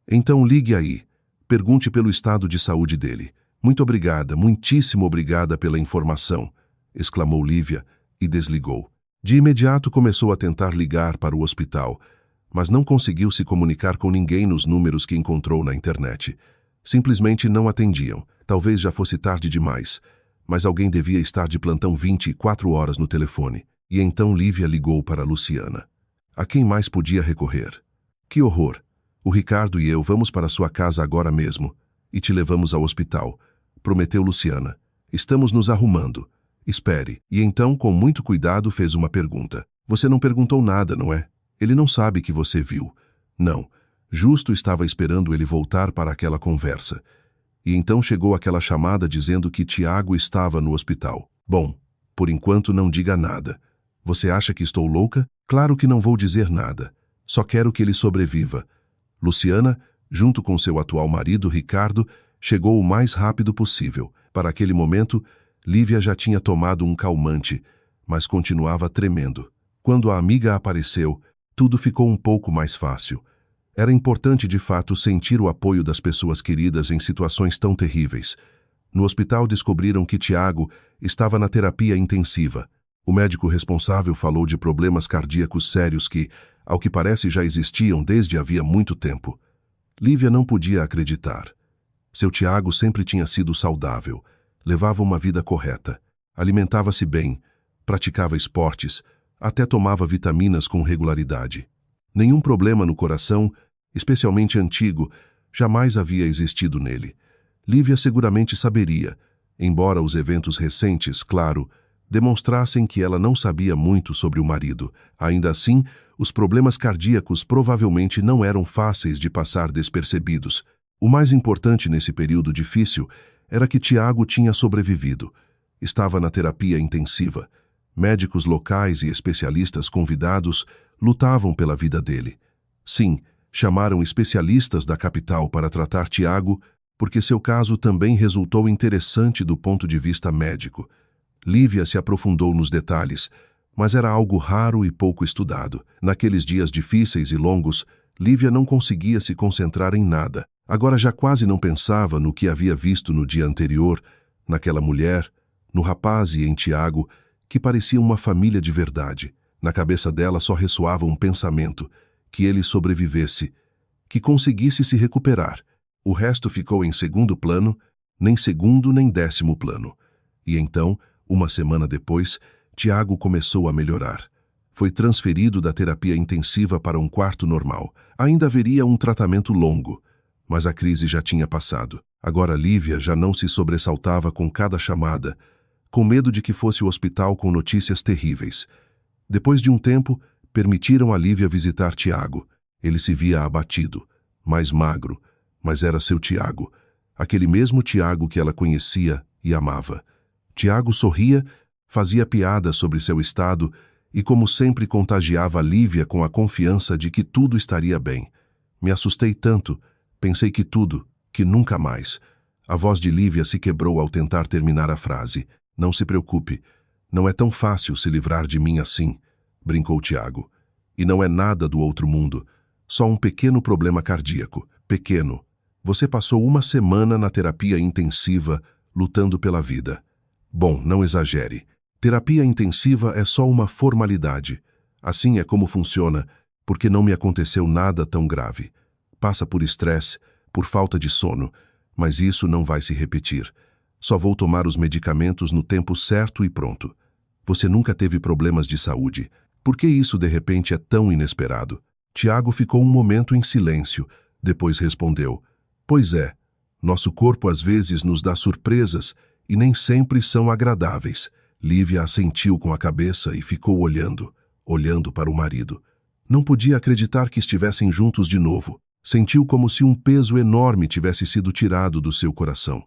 Speaker 1: Então ligue aí. Pergunte pelo estado de saúde dele. Muito obrigada, muitíssimo obrigada pela informação, exclamou Lívia e desligou. De imediato começou a tentar ligar para o hospital, mas não conseguiu se comunicar com ninguém nos números que encontrou na internet. Simplesmente não atendiam. Talvez já fosse tarde demais, mas alguém devia estar de plantão 24 horas no telefone. E então Lívia ligou para Luciana. A quem mais podia recorrer? Que horror! O Ricardo e eu vamos para sua casa agora mesmo e te levamos ao hospital, prometeu Luciana. Estamos nos arrumando. Espere. E então, com muito cuidado, fez uma pergunta. Você não perguntou nada, não é? Ele não sabe que você viu. Não. Justo estava esperando ele voltar para aquela conversa. E então chegou aquela chamada dizendo que Tiago estava no hospital. Bom, por enquanto não diga nada. Você acha que estou louca? Claro que não vou dizer nada. Só quero que ele sobreviva. Luciana, junto com seu atual marido, Ricardo, chegou o mais rápido possível. Para aquele momento, Lívia já tinha tomado um calmante, mas continuava tremendo. Quando a amiga apareceu, tudo ficou um pouco mais fácil. Era importante, de fato, sentir o apoio das pessoas queridas em situações tão terríveis. No hospital descobriram que Tiago estava na terapia intensiva. O médico responsável falou de problemas cardíacos sérios que, ao que parece, já existiam desde havia muito tempo. Lívia não podia acreditar. Seu Tiago sempre tinha sido saudável, levava uma vida correta, alimentava-se bem, praticava esportes, até tomava vitaminas com regularidade. Nenhum problema no coração, especialmente antigo, jamais havia existido nele. Lívia seguramente saberia, embora os eventos recentes, claro, demonstrassem que ela não sabia muito sobre o marido. Ainda assim, os problemas cardíacos provavelmente não eram fáceis de passar despercebidos. O mais importante nesse período difícil era que Tiago tinha sobrevivido. Estava na terapia intensiva. Médicos locais e especialistas convidados lutavam pela vida dele. Sim, chamaram especialistas da capital para tratar Tiago, porque seu caso também resultou interessante do ponto de vista médico. Lívia se aprofundou nos detalhes, mas era algo raro e pouco estudado. Naqueles dias difíceis e longos, Lívia não conseguia se concentrar em nada. Agora já quase não pensava no que havia visto no dia anterior, naquela mulher, no rapaz e em Tiago, que pareciam uma família de verdade. Na cabeça dela só ressoava um pensamento: que ele sobrevivesse, que conseguisse se recuperar. O resto ficou em segundo plano, nem segundo nem décimo plano. E então, uma semana depois, Tiago começou a melhorar. Foi transferido da terapia intensiva para um quarto normal. Ainda haveria um tratamento longo, mas a crise já tinha passado. Agora Lívia já não se sobressaltava com cada chamada, com medo de que fosse o hospital com notícias terríveis. Depois de um tempo, permitiram a Lívia visitar Tiago. Ele se via abatido, mais magro, mas era seu Tiago, aquele mesmo Tiago que ela conhecia e amava. Tiago sorria, fazia piadas sobre seu estado e, como sempre, contagiava a Lívia com a confiança de que tudo estaria bem. Me assustei tanto, pensei que tudo, que nunca mais. A voz de Lívia se quebrou ao tentar terminar a frase. Não se preocupe, não é tão fácil se livrar de mim assim, brincou Tiago. E não é nada do outro mundo, só um pequeno problema cardíaco. Pequeno. Você passou uma semana na terapia intensiva, lutando pela vida. Bom, não exagere. Terapia intensiva é só uma formalidade. Assim é como funciona, porque não me aconteceu nada tão grave. Passa por estresse, por falta de sono, mas isso não vai se repetir. Só vou tomar os medicamentos no tempo certo e pronto. Você nunca teve problemas de saúde. Por que isso de repente é tão inesperado? Tiago ficou um momento em silêncio, depois respondeu: Pois é, nosso corpo às vezes nos dá surpresas e nem sempre são agradáveis. Lívia assentiu com a cabeça e ficou olhando para o marido. Não podia acreditar que estivessem juntos de novo. Sentiu como se um peso enorme tivesse sido tirado do seu coração.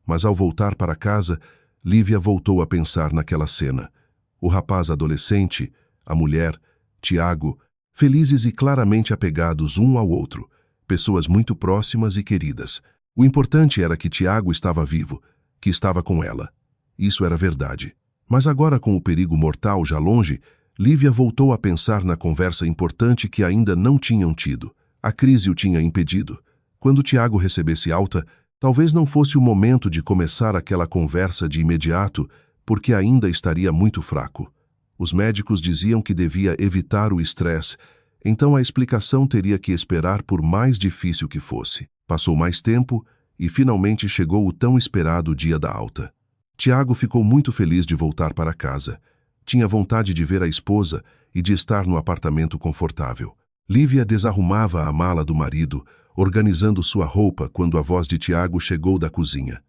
Speaker 1: Mas ao voltar para casa, Lívia voltou a pensar naquela cena. O rapaz adolescente, a mulher, Tiago, felizes e claramente apegados um ao outro, pessoas muito próximas e queridas. O importante era que Tiago estava vivo, que estava com ela. Isso era verdade. Mas agora, com o perigo mortal já longe, Lívia voltou a pensar na conversa importante que ainda não tinham tido. A crise o tinha impedido. Quando Tiago recebesse alta, talvez não fosse o momento de começar aquela conversa de imediato, porque ainda estaria muito fraco. Os médicos diziam que devia evitar o estresse, então a explicação teria que esperar por mais difícil que fosse. Passou mais tempo e finalmente chegou o tão esperado dia da alta. Tiago ficou muito feliz de voltar para casa. Tinha vontade de ver a esposa e de estar no apartamento confortável. Lívia desarrumava a mala do marido, organizando sua roupa quando a voz de Tiago chegou da cozinha.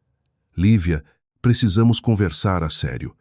Speaker 1: Lívia, precisamos conversar a sério.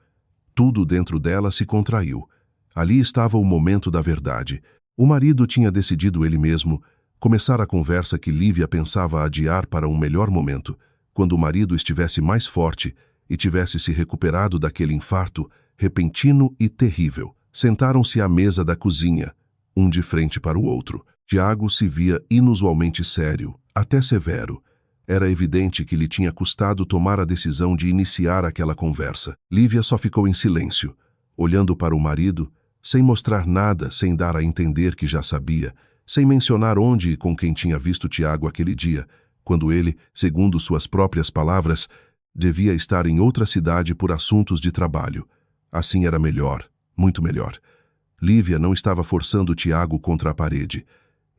Speaker 1: Tudo dentro dela se contraiu. Ali estava o momento da verdade. O marido tinha decidido ele mesmo começar a conversa que Lívia pensava adiar para um melhor momento, quando o marido estivesse mais forte e tivesse se recuperado daquele infarto repentino e terrível. Sentaram-se à mesa da cozinha, um de frente para o outro. Tiago se via inusualmente sério, até severo. Era evidente que lhe tinha custado tomar a decisão de iniciar aquela conversa. Lívia só ficou em silêncio, olhando para o marido, sem mostrar nada, sem dar a entender que já sabia, sem mencionar onde e com quem tinha visto Tiago aquele dia, quando ele, segundo suas próprias palavras, devia estar em outra cidade por assuntos de trabalho. Assim era melhor, muito melhor. Lívia não estava forçando Tiago contra a parede.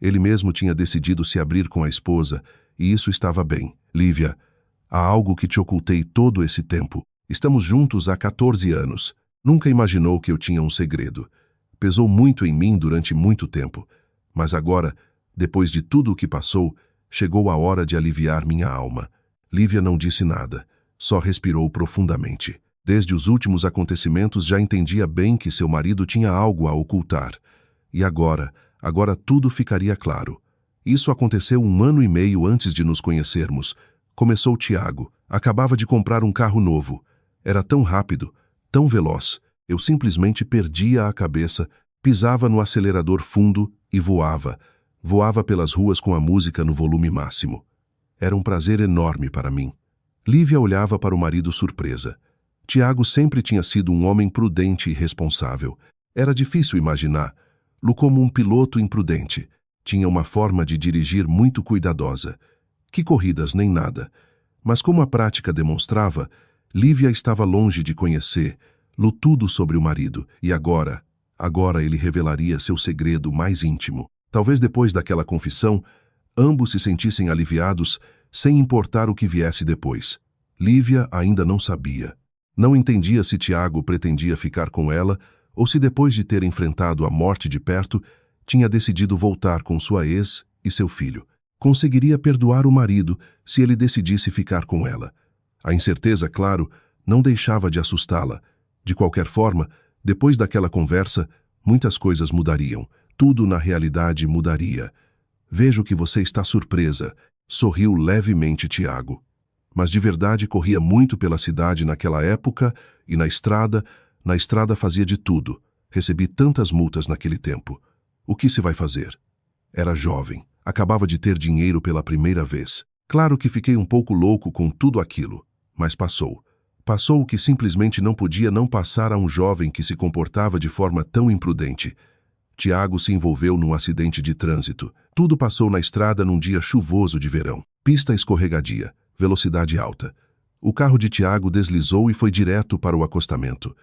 Speaker 1: Ele mesmo tinha decidido se abrir com a esposa, e isso estava bem. Lívia, há algo que te ocultei todo esse tempo. Estamos juntos há 14 anos. Nunca imaginou que eu tinha um segredo. Pesou muito em mim durante muito tempo. Mas agora, depois de tudo o que passou, chegou a hora de aliviar minha alma. Lívia não disse nada, só respirou profundamente. Desde os últimos acontecimentos já entendia bem que seu marido tinha algo a ocultar. E agora tudo ficaria claro. Isso aconteceu 1 ano e meio antes de nos conhecermos. Começou Tiago. Acabava de comprar um carro novo. Era tão rápido, tão veloz. Eu simplesmente perdia a cabeça, pisava no acelerador fundo e voava. Voava pelas ruas com a música no volume máximo. Era um prazer enorme para mim. Lívia olhava para o marido surpresa. Tiago sempre tinha sido um homem prudente e responsável. Era difícil imaginá-lo como um piloto imprudente. Tinha uma forma de dirigir muito cuidadosa. Que corridas nem nada. Mas como a prática demonstrava, Lívia estava longe de conhecer-lo tudo sobre o marido. E agora ele revelaria seu segredo mais íntimo. Talvez depois daquela confissão, ambos se sentissem aliviados, sem importar o que viesse depois. Lívia ainda não sabia. Não entendia se Tiago pretendia ficar com ela ou se depois de ter enfrentado a morte de perto, tinha decidido voltar com sua ex e seu filho. Conseguiria perdoar o marido se ele decidisse ficar com ela. A incerteza, claro, não deixava de assustá-la. De qualquer forma, depois daquela conversa, muitas coisas mudariam. Tudo na realidade mudaria. Vejo que você está surpresa, sorriu levemente Tiago. Mas de verdade corria muito pela cidade naquela época e na estrada fazia de tudo. Recebi tantas multas naquele tempo. O que se vai fazer? Era jovem, acabava de ter dinheiro pela primeira vez. Claro que fiquei um pouco louco com tudo aquilo, mas passou. Passou o que simplesmente não podia não passar a um jovem que se comportava de forma tão imprudente. Tiago se envolveu num acidente de trânsito. Tudo passou na estrada num dia chuvoso de verão. Pista escorregadia. Velocidade alta. O carro de Tiago deslizou e foi direto para o acostamento.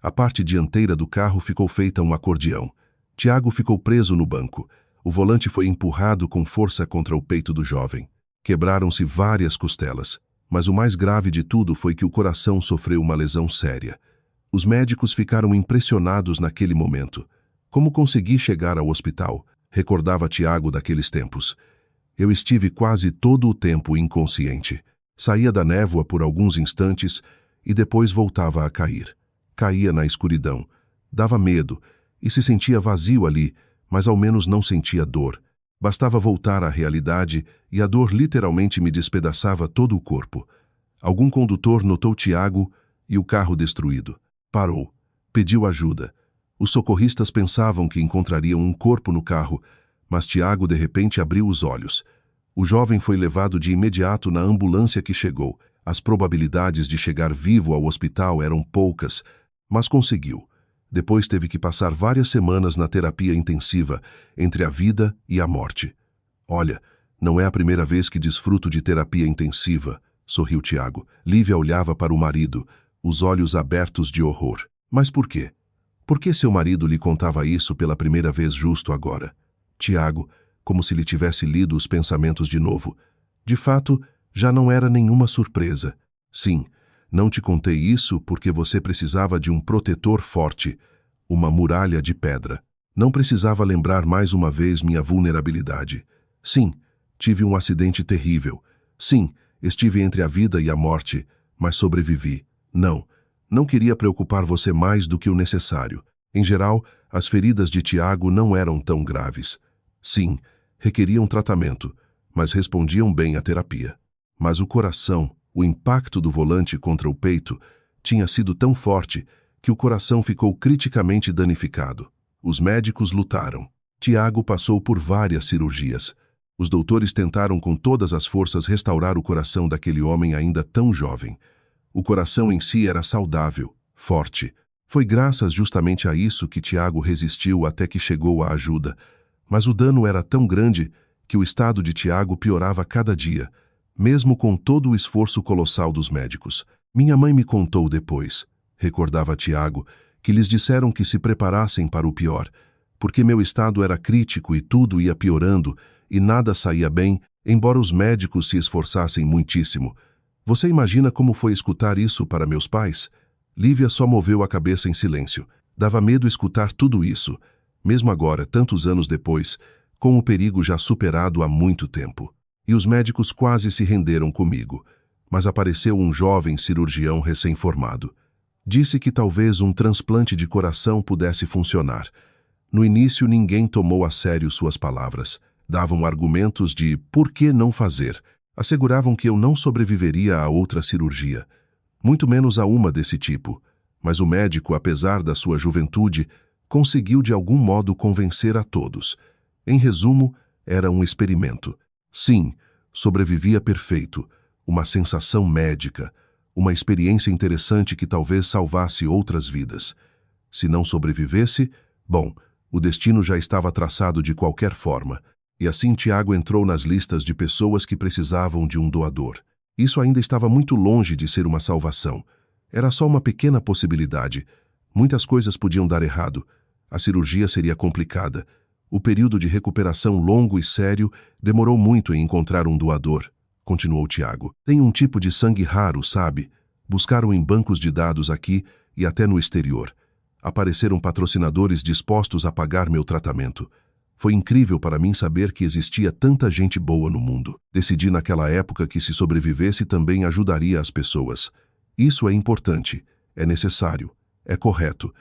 Speaker 1: A parte dianteira do carro ficou feita um acordeão. Tiago ficou preso no banco. O volante foi empurrado com força contra o peito do jovem. Quebraram-se várias costelas, mas o mais grave de tudo foi que o coração sofreu uma lesão séria. Os médicos ficaram impressionados naquele momento. Como consegui chegar ao hospital? Recordava Tiago daqueles tempos. Eu estive quase todo o tempo inconsciente. Saía da névoa por alguns instantes e depois voltava a cair. Caía na escuridão. Dava medo e se sentia vazio ali, mas ao menos não sentia dor. Bastava voltar à realidade e a dor literalmente me despedaçava todo o corpo. Algum condutor notou Tiago e o carro destruído. Parou. Pediu ajuda. Os socorristas pensavam que encontrariam um corpo no carro, mas Tiago de repente abriu os olhos. O jovem foi levado de imediato na ambulância que chegou. As probabilidades de chegar vivo ao hospital eram poucas, mas conseguiu. Depois teve que passar várias semanas na terapia intensiva, entre a vida e a morte. Olha, não é a primeira vez que desfruto de terapia intensiva, sorriu Tiago. Lívia olhava para o marido, os olhos abertos de horror. Mas por quê? Por que seu marido lhe contava isso pela primeira vez justo agora? Tiago, como se lhe tivesse lido os pensamentos de novo. De fato, já não era nenhuma surpresa. Sim, não te contei isso porque você precisava de um protetor forte, uma muralha de pedra. Não precisava lembrar mais uma vez minha vulnerabilidade. Sim, tive um acidente terrível. Sim, estive entre a vida e a morte, mas sobrevivi. Não queria preocupar você mais do que o necessário. Em geral, as feridas de Tiago não eram tão graves. Sim, requeriam tratamento, mas respondiam bem à terapia. Mas o coração, o impacto do volante contra o peito, tinha sido tão forte que o coração ficou criticamente danificado. Os médicos lutaram. Tiago passou por várias cirurgias. Os doutores tentaram com todas as forças restaurar o coração daquele homem ainda tão jovem. O coração em si era saudável, forte. Foi graças justamente a isso que Tiago resistiu até que chegou a ajuda. Mas o dano era tão grande que o estado de Tiago piorava cada dia, mesmo com todo o esforço colossal dos médicos. Minha mãe me contou depois, recordava Tiago, que lhes disseram que se preparassem para o pior, porque meu estado era crítico e tudo ia piorando e nada saía bem, embora os médicos se esforçassem muitíssimo. Você imagina como foi escutar isso para meus pais? Lívia só moveu a cabeça em silêncio. Dava medo escutar tudo isso, mesmo agora, tantos anos depois, com o perigo já superado há muito tempo. E os médicos quase se renderam comigo, mas apareceu um jovem cirurgião recém-formado. Disse que talvez um transplante de coração pudesse funcionar. No início, ninguém tomou a sério suas palavras. Davam argumentos de por que não fazer. Asseguravam que eu não sobreviveria a outra cirurgia, muito menos a uma desse tipo. Mas o médico, apesar da sua juventude, conseguiu de algum modo convencer a todos. Em resumo, era um experimento. Sim, sobrevivia perfeito, uma sensação médica, uma experiência interessante que talvez salvasse outras vidas. Se não sobrevivesse, bom, o destino já estava traçado de qualquer forma. E assim Tiago entrou nas listas de pessoas que precisavam de um doador. Isso ainda estava muito longe de ser uma salvação. Era só uma pequena possibilidade. Muitas coisas podiam dar errado. A cirurgia seria complicada. O período de recuperação longo e sério demorou muito em encontrar um doador, continuou Tiago. Tem um tipo de sangue raro, sabe? Buscaram em bancos de dados aqui e até no exterior. Apareceram patrocinadores dispostos a pagar meu tratamento. Foi incrível para mim saber que existia tanta gente boa no mundo. Decidi naquela época que se sobrevivesse também ajudaria as pessoas. Isso é importante, é necessário, é correto.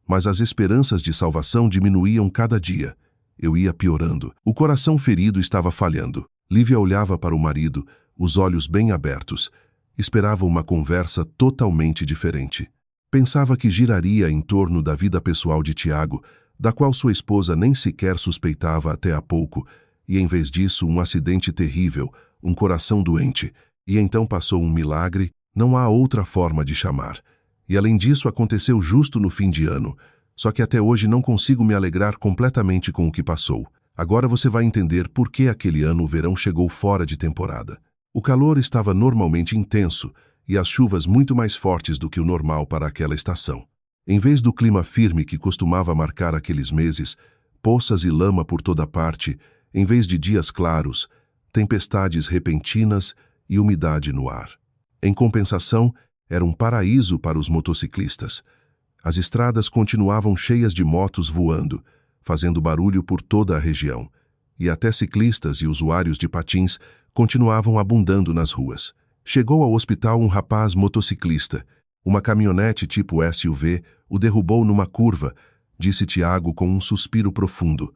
Speaker 1: Mas as esperanças de salvação diminuíam cada dia. Eu ia piorando. O coração ferido estava falhando. Lívia olhava para o marido, os olhos bem abertos. Esperava uma conversa totalmente diferente. Pensava que giraria em torno da vida pessoal de Tiago, da qual sua esposa nem sequer suspeitava até há pouco, e em vez disso um acidente terrível, um coração doente, e então passou um milagre, não há outra forma de chamar. E além disso aconteceu justo no fim de ano, só que até hoje não consigo me alegrar completamente com o que passou. Agora você vai entender por que aquele ano o verão chegou fora de temporada. O calor estava normalmente intenso, e as chuvas muito mais fortes do que o normal para aquela estação. Em vez do clima firme que costumava marcar aqueles meses, poças e lama por toda parte, em vez de dias claros, tempestades repentinas e umidade no ar. Em compensação, era um paraíso para os motociclistas. As estradas continuavam cheias de motos voando, fazendo barulho por toda a região, e até ciclistas e usuários de patins continuavam abundando nas ruas. Chegou ao hospital um rapaz motociclista. Uma caminhonete tipo SUV o derrubou numa curva, disse Tiago com um suspiro profundo.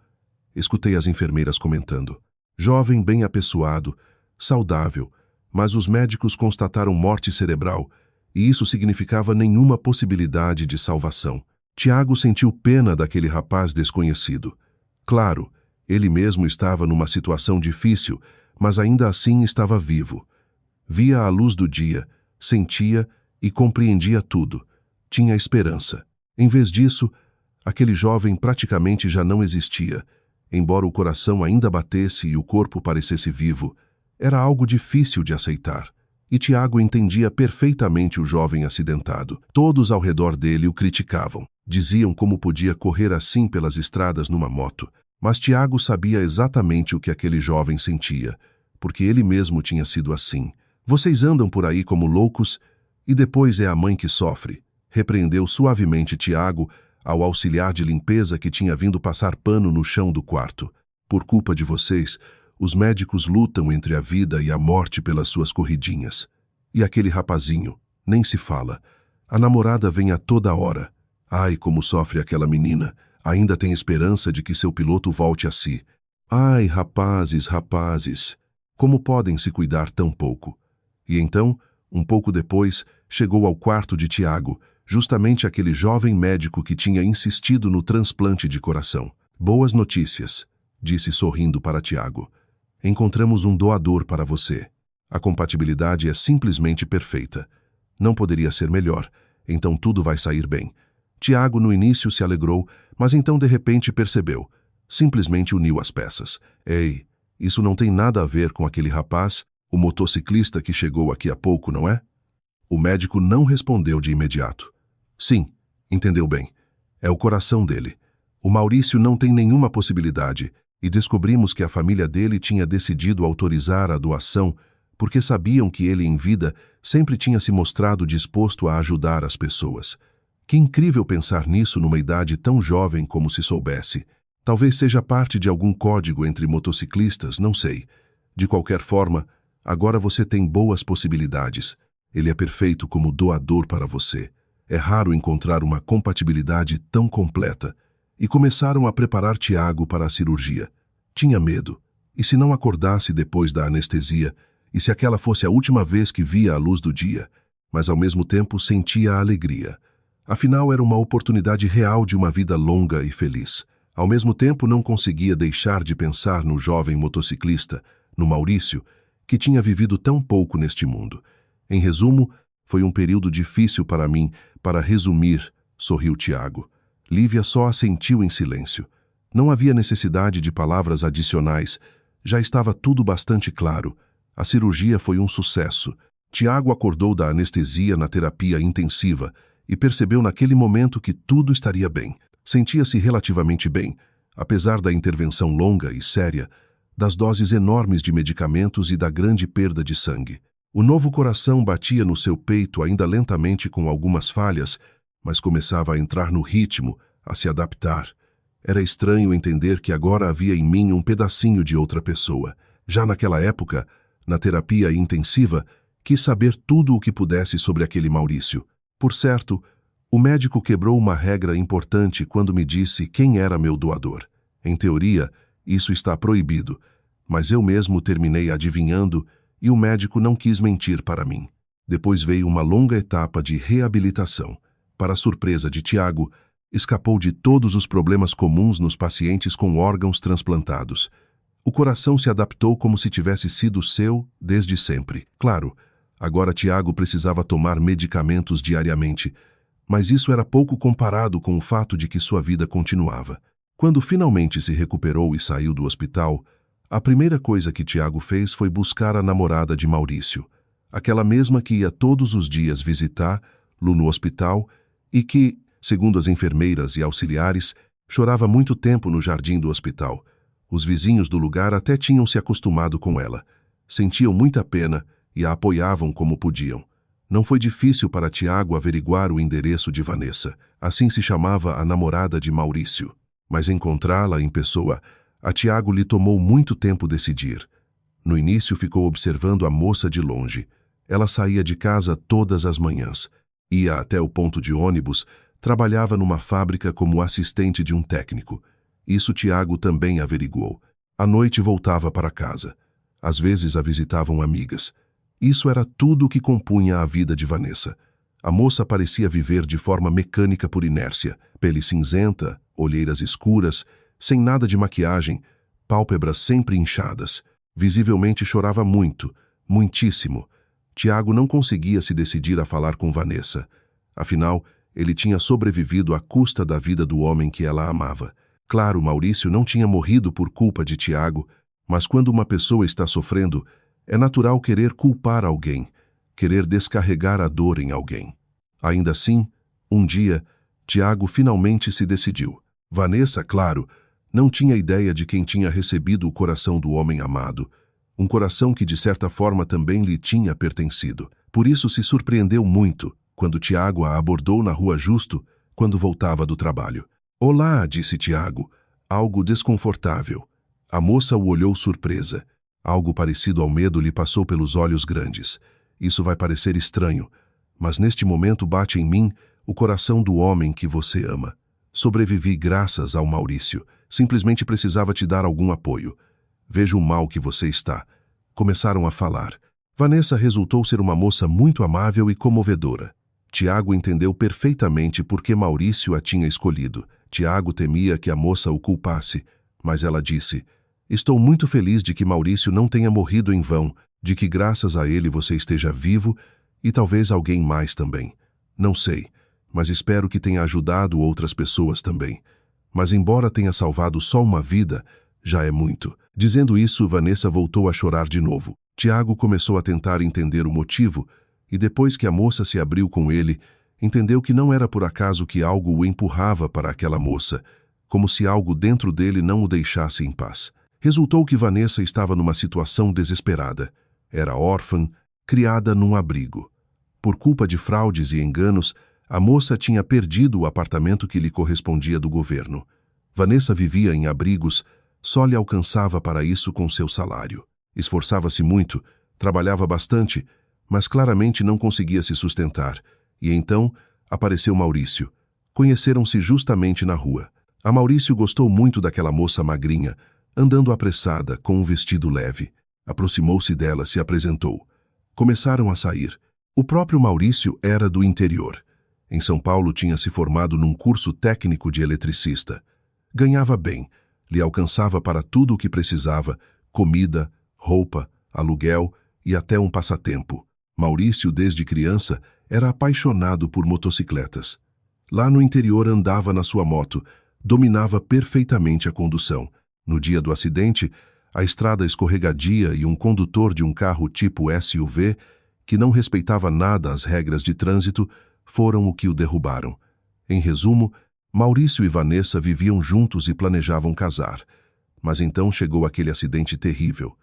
Speaker 1: Escutei as enfermeiras comentando. Jovem, bem apessoado, saudável, mas os médicos constataram morte cerebral, e isso significava nenhuma possibilidade de salvação. Tiago sentiu pena daquele rapaz desconhecido. Claro, ele mesmo estava numa situação difícil, mas ainda assim estava vivo. Via a luz do dia, sentia e compreendia tudo. Tinha esperança. Em vez disso, aquele jovem praticamente já não existia. Embora o coração ainda batesse e o corpo parecesse vivo, era algo difícil de aceitar. E Tiago entendia perfeitamente o jovem acidentado. Todos ao redor dele o criticavam. Diziam como podia correr assim pelas estradas numa moto. Mas Tiago sabia exatamente o que aquele jovem sentia, porque ele mesmo tinha sido assim. Vocês andam por aí como loucos e depois é a mãe que sofre, repreendeu suavemente Tiago ao auxiliar de limpeza que tinha vindo passar pano no chão do quarto. Por culpa de vocês, os médicos lutam entre a vida e a morte pelas suas corridinhas. E aquele rapazinho, nem se fala. A namorada vem a toda hora. Ai, como sofre aquela menina. Ainda tem esperança de que seu piloto volte a si. Ai, rapazes, rapazes, como podem se cuidar tão pouco? E então, um pouco depois, chegou ao quarto de Tiago, justamente aquele jovem médico que tinha insistido no transplante de coração. Boas notícias, disse sorrindo para Tiago. Encontramos um doador para você. A compatibilidade é simplesmente perfeita. Não poderia ser melhor, então tudo vai sair bem. Tiago no início se alegrou, mas então de repente percebeu. Simplesmente uniu as peças. Ei, isso não tem nada a ver com aquele rapaz, o motociclista que chegou aqui há pouco, não é? O médico não respondeu de imediato. Sim, entendeu bem. É o coração dele. O Maurício não tem nenhuma possibilidade, e descobrimos que a família dele tinha decidido autorizar a doação porque sabiam que ele, em vida, sempre tinha se mostrado disposto a ajudar as pessoas. Que incrível pensar nisso numa idade tão jovem como se soubesse. Talvez seja parte de algum código entre motociclistas, não sei. De qualquer forma, agora você tem boas possibilidades. Ele é perfeito como doador para você. É raro encontrar uma compatibilidade tão completa. E começaram a preparar Tiago para a cirurgia. Tinha medo. E se não acordasse depois da anestesia? E se aquela fosse a última vez que via a luz do dia? Mas ao mesmo tempo sentia a alegria. Afinal, era uma oportunidade real de uma vida longa e feliz. Ao mesmo tempo, não conseguia deixar de pensar no jovem motociclista, no Maurício, que tinha vivido tão pouco neste mundo. Em resumo, foi um período difícil para mim. Para resumir, sorriu Tiago. Lívia só assentiu em silêncio. Não havia necessidade de palavras adicionais. Já estava tudo bastante claro. A cirurgia foi um sucesso. Tiago acordou da anestesia na terapia intensiva e percebeu naquele momento que tudo estaria bem. Sentia-se relativamente bem, apesar da intervenção longa e séria, das doses enormes de medicamentos e da grande perda de sangue. O novo coração batia no seu peito ainda lentamente com algumas falhas, mas começava a entrar no ritmo, a se adaptar. Era estranho entender que agora havia em mim um pedacinho de outra pessoa. Já naquela época, na terapia intensiva, quis saber tudo o que pudesse sobre aquele Maurício. Por certo, o médico quebrou uma regra importante quando me disse quem era meu doador. Em teoria, isso está proibido, mas eu mesmo terminei adivinhando e o médico não quis mentir para mim. Depois veio uma longa etapa de reabilitação. Para a surpresa de Tiago, escapou de todos os problemas comuns nos pacientes com órgãos transplantados. O coração se adaptou como se tivesse sido seu desde sempre. Claro, agora Tiago precisava tomar medicamentos diariamente, mas isso era pouco comparado com o fato de que sua vida continuava. Quando finalmente se recuperou e saiu do hospital, a primeira coisa que Tiago fez foi buscar a namorada de Maurício, aquela mesma que ia todos os dias visitá-lo no hospital e que, segundo as enfermeiras e auxiliares, chorava muito tempo no jardim do hospital. Os vizinhos do lugar até tinham se acostumado com ela. Sentiam muita pena e a apoiavam como podiam. Não foi difícil para Tiago averiguar o endereço de Vanessa. Assim se chamava a namorada de Maurício. Mas encontrá-la em pessoa, a Tiago lhe tomou muito tempo decidir. No início ficou observando a moça de longe. Ela saía de casa todas as manhãs, ia até o ponto de ônibus, trabalhava numa fábrica como assistente de um técnico. Isso Tiago também averiguou. À noite voltava para casa. Às vezes a visitavam amigas. Isso era tudo o que compunha a vida de Vanessa. A moça parecia viver de forma mecânica por inércia, pele cinzenta, olheiras escuras, sem nada de maquiagem, pálpebras sempre inchadas. Visivelmente chorava muito, muitíssimo. Tiago não conseguia se decidir a falar com Vanessa. Afinal, Ele tinha sobrevivido à custa da vida do homem que ela amava. Claro, Maurício não tinha morrido por culpa de Tiago, mas quando uma pessoa está sofrendo, é natural querer culpar alguém, querer descarregar a dor em alguém. Ainda assim, um dia, Tiago finalmente se decidiu. Vanessa, claro, não tinha ideia de quem tinha recebido o coração do homem amado, um coração que de certa forma também lhe tinha pertencido. Por isso se surpreendeu muito quando Tiago a abordou na rua justo quando voltava do trabalho. "Olá", disse Tiago, algo desconfortável. A moça o olhou surpresa. Algo parecido ao medo lhe passou pelos olhos grandes. "Isso vai parecer estranho, mas neste momento bate em mim o coração do homem que você ama. Sobrevivi graças ao Maurício. Simplesmente precisava te dar algum apoio. Vejo o mal que você está." Começaram a falar. Vanessa resultou ser uma moça muito amável e comovedora. Tiago entendeu perfeitamente por que Maurício a tinha escolhido. Tiago temia que a moça o culpasse, mas ela disse: "Estou muito feliz de que Maurício não tenha morrido em vão, de que graças a ele você esteja vivo e talvez alguém mais também. Não sei, mas espero que tenha ajudado outras pessoas também. Mas embora tenha salvado só uma vida, já é muito." Dizendo isso, Vanessa voltou a chorar de novo. Tiago começou a tentar entender o motivo, e depois que a moça se abriu com ele, entendeu que não era por acaso que algo o empurrava para aquela moça, como se algo dentro dele não o deixasse em paz. Resultou que Vanessa estava numa situação desesperada. Era órfã, criada num abrigo. Por culpa de fraudes e enganos, a moça tinha perdido o apartamento que lhe correspondia do governo. Vanessa vivia em abrigos, só lhe alcançava para isso com seu salário. Esforçava-se muito, trabalhava bastante, mas claramente não conseguia se sustentar. E então apareceu Maurício. Conheceram-se justamente na rua. A Maurício gostou muito daquela moça magrinha, andando apressada, com um vestido leve. Aproximou-se dela, se apresentou. Começaram a sair. O próprio Maurício era do interior. Em São Paulo tinha se formado num curso técnico de eletricista. Ganhava bem, lhe alcançava para tudo o que precisava: comida, roupa, aluguel e até um passatempo. Maurício, desde criança, era apaixonado por motocicletas. Lá no interior andava na sua moto, dominava perfeitamente a condução. No dia do acidente, a estrada escorregadia e um condutor de um carro tipo SUV, que não respeitava nada as regras de trânsito, foram o que o derrubaram. Em resumo, Maurício e Vanessa viviam juntos e planejavam casar. Mas então chegou aquele acidente terrível.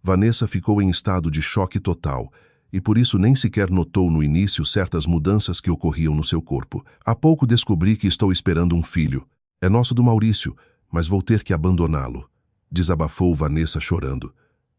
Speaker 1: Vanessa ficou em estado de choque total, e por isso nem sequer notou no início certas mudanças que ocorriam no seu corpo. "Há pouco descobri que estou esperando um filho. É nosso do Maurício, mas vou ter que abandoná-lo", desabafou Vanessa chorando.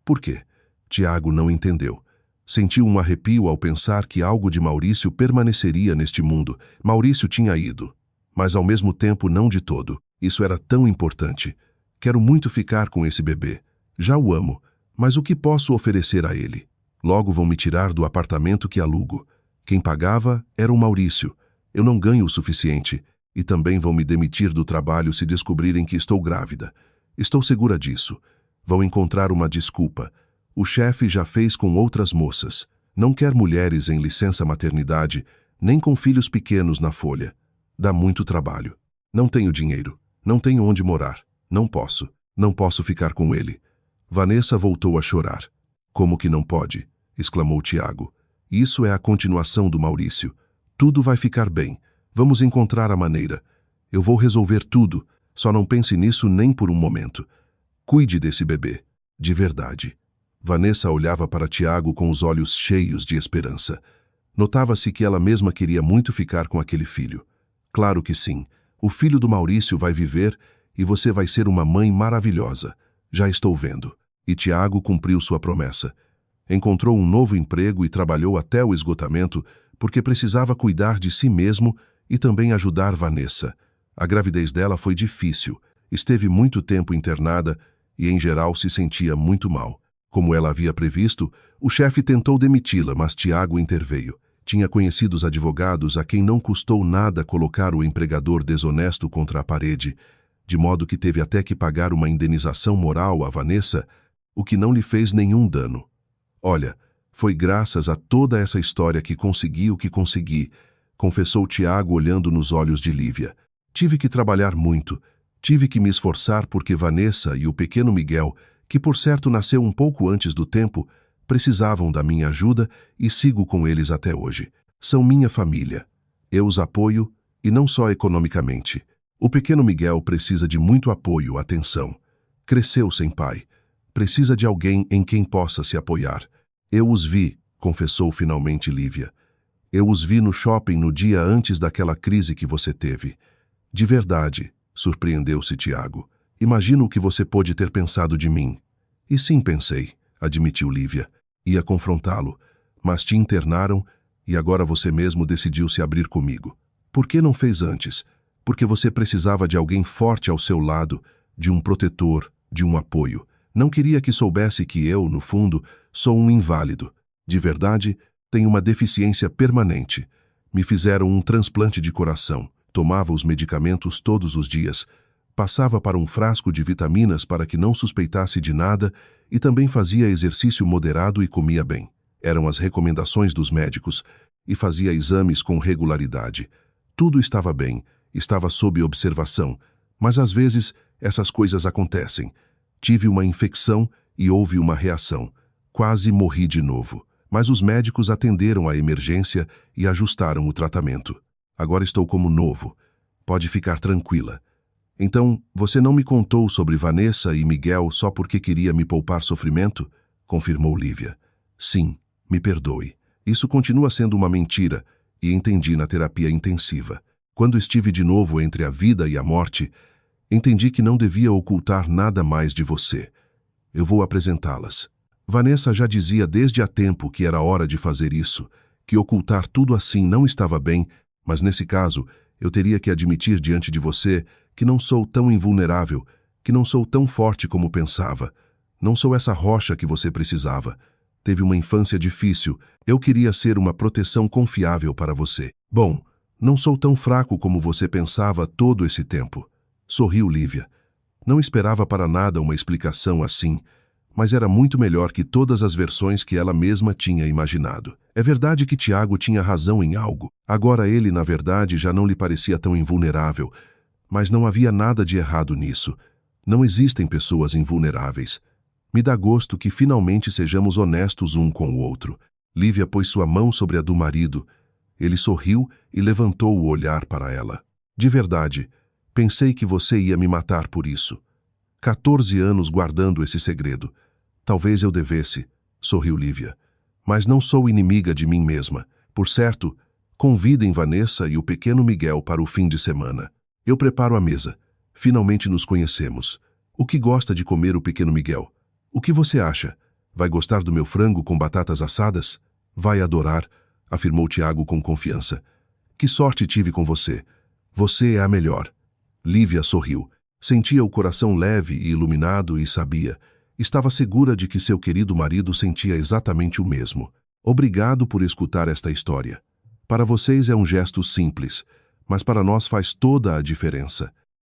Speaker 1: Por quê? Tiago não entendeu. Sentiu um arrepio ao pensar que algo de Maurício permaneceria neste mundo. Maurício tinha ido, mas ao mesmo tempo não de todo. Isso era tão importante. "Quero muito ficar com esse bebê. Já o amo, mas o que posso oferecer a ele? Logo vão me tirar do apartamento que alugo. Quem pagava era o Maurício. Eu não ganho o suficiente. E também vão me demitir do trabalho se descobrirem que estou grávida. Estou segura disso. Vão encontrar uma desculpa. O chefe já fez com outras moças. Não quer mulheres em licença maternidade, nem com filhos pequenos na folha. Dá muito trabalho. Não tenho dinheiro. Não tenho onde morar. Não posso. Não posso ficar com ele." Vanessa voltou a chorar. "Como que não pode?" exclamou Tiago. "Isso é a continuação do Maurício. Tudo vai ficar bem. Vamos encontrar a maneira. Eu vou resolver tudo. Só não pense nisso nem por um momento. Cuide desse bebê. De verdade." Vanessa olhava para Tiago com os olhos cheios de esperança. Notava-se que ela mesma queria muito ficar com aquele filho. "Claro que sim. O filho do Maurício vai viver e você vai ser uma mãe maravilhosa. Já estou vendo." E Tiago cumpriu sua promessa. Encontrou um novo emprego e trabalhou até o esgotamento porque precisava cuidar de si mesmo e também ajudar Vanessa. A gravidez dela foi difícil. Esteve muito tempo internada e, em geral, se sentia muito mal. Como ela havia previsto, o chefe tentou demiti-la, mas Tiago interveio. Tinha conhecido os advogados a quem não custou nada colocar o empregador desonesto contra a parede, de modo que teve até que pagar uma indenização moral a Vanessa, o que não lhe fez nenhum dano. "Olha, foi graças a toda essa história que consegui o que consegui. confessou Tiago olhando nos olhos de Lívia. Tive que trabalhar muito. Tive que me esforçar porque Vanessa e o pequeno Miguel, que por certo nasceu um pouco antes do tempo, precisavam da minha ajuda e sigo com eles até hoje. São minha família. Eu os apoio, e não só economicamente. O pequeno Miguel precisa de muito apoio, atenção. Cresceu sem pai. Precisa de alguém em quem possa se apoiar. Eu os vi, confessou finalmente Lívia. Eu os vi no shopping no dia antes daquela crise que você teve. De verdade, surpreendeu-se Tiago. Imagino o que você pôde ter pensado de mim. E sim, pensei, admitiu Lívia. Ia confrontá-lo, mas te internaram e agora você mesmo decidiu se abrir comigo. Por que não fez antes? Porque você precisava de alguém forte ao seu lado, de um protetor, de um apoio. Não queria que soubesse que eu, no fundo, sou um inválido. De verdade, tenho uma deficiência permanente. Me fizeram um transplante de coração. Tomava os medicamentos todos os dias. Passava para um frasco de vitaminas para que não suspeitasse de nada e também fazia exercício moderado e comia bem. Eram as recomendações dos médicos e fazia exames com regularidade. Tudo estava bem, estava sob observação, mas às vezes essas coisas acontecem. Tive uma infecção e houve uma reação. Quase morri de novo, mas os médicos atenderam à emergência e ajustaram o tratamento. Agora estou como novo. Pode ficar tranquila. Então, você não me contou sobre Vanessa e Miguel só porque queria me poupar sofrimento? Confirmou Lívia. Sim, me perdoe. Isso continua sendo uma mentira e entendi na terapia intensiva. Quando estive de novo entre a vida e a morte, entendi que não devia ocultar nada mais de você. Eu vou apresentá-las. Vanessa já dizia desde há tempo que era hora de fazer isso, que ocultar tudo assim não estava bem, mas nesse caso, eu teria que admitir diante de você que não sou tão invulnerável, que não sou tão forte como pensava. Não sou essa rocha que você precisava. Teve uma infância difícil, eu queria ser uma proteção confiável para você. Bom, não sou tão fraco como você pensava todo esse tempo. Sorriu Lívia. Não esperava para nada uma explicação assim, mas era muito melhor que todas as versões que ela mesma tinha imaginado. É verdade que Tiago tinha razão em algo. Agora ele, na verdade, já não lhe parecia tão invulnerável. Mas não havia nada de errado nisso. Não existem pessoas invulneráveis. Me dá gosto que finalmente sejamos honestos um com o outro. Lívia pôs sua mão sobre a do marido. Ele sorriu e levantou o olhar para ela. De verdade, pensei que você ia me matar por isso. 14 anos guardando esse segredo. Talvez eu devesse, sorriu Lívia. Mas não sou inimiga de mim mesma. Por certo, convidem Vanessa e o pequeno Miguel para o fim de semana. Eu preparo a mesa. Finalmente nos conhecemos. O que gosta de comer o pequeno Miguel? O que você acha? Vai gostar do meu frango com batatas assadas? Vai adorar, afirmou Tiago com confiança. Que sorte tive com você. Você é a melhor. Lívia sorriu. Sentia o coração leve e iluminado e sabia. Estava segura de que seu querido marido sentia exatamente o mesmo. Obrigado por escutar esta história. Para vocês é um gesto simples, mas para nós faz toda a diferença.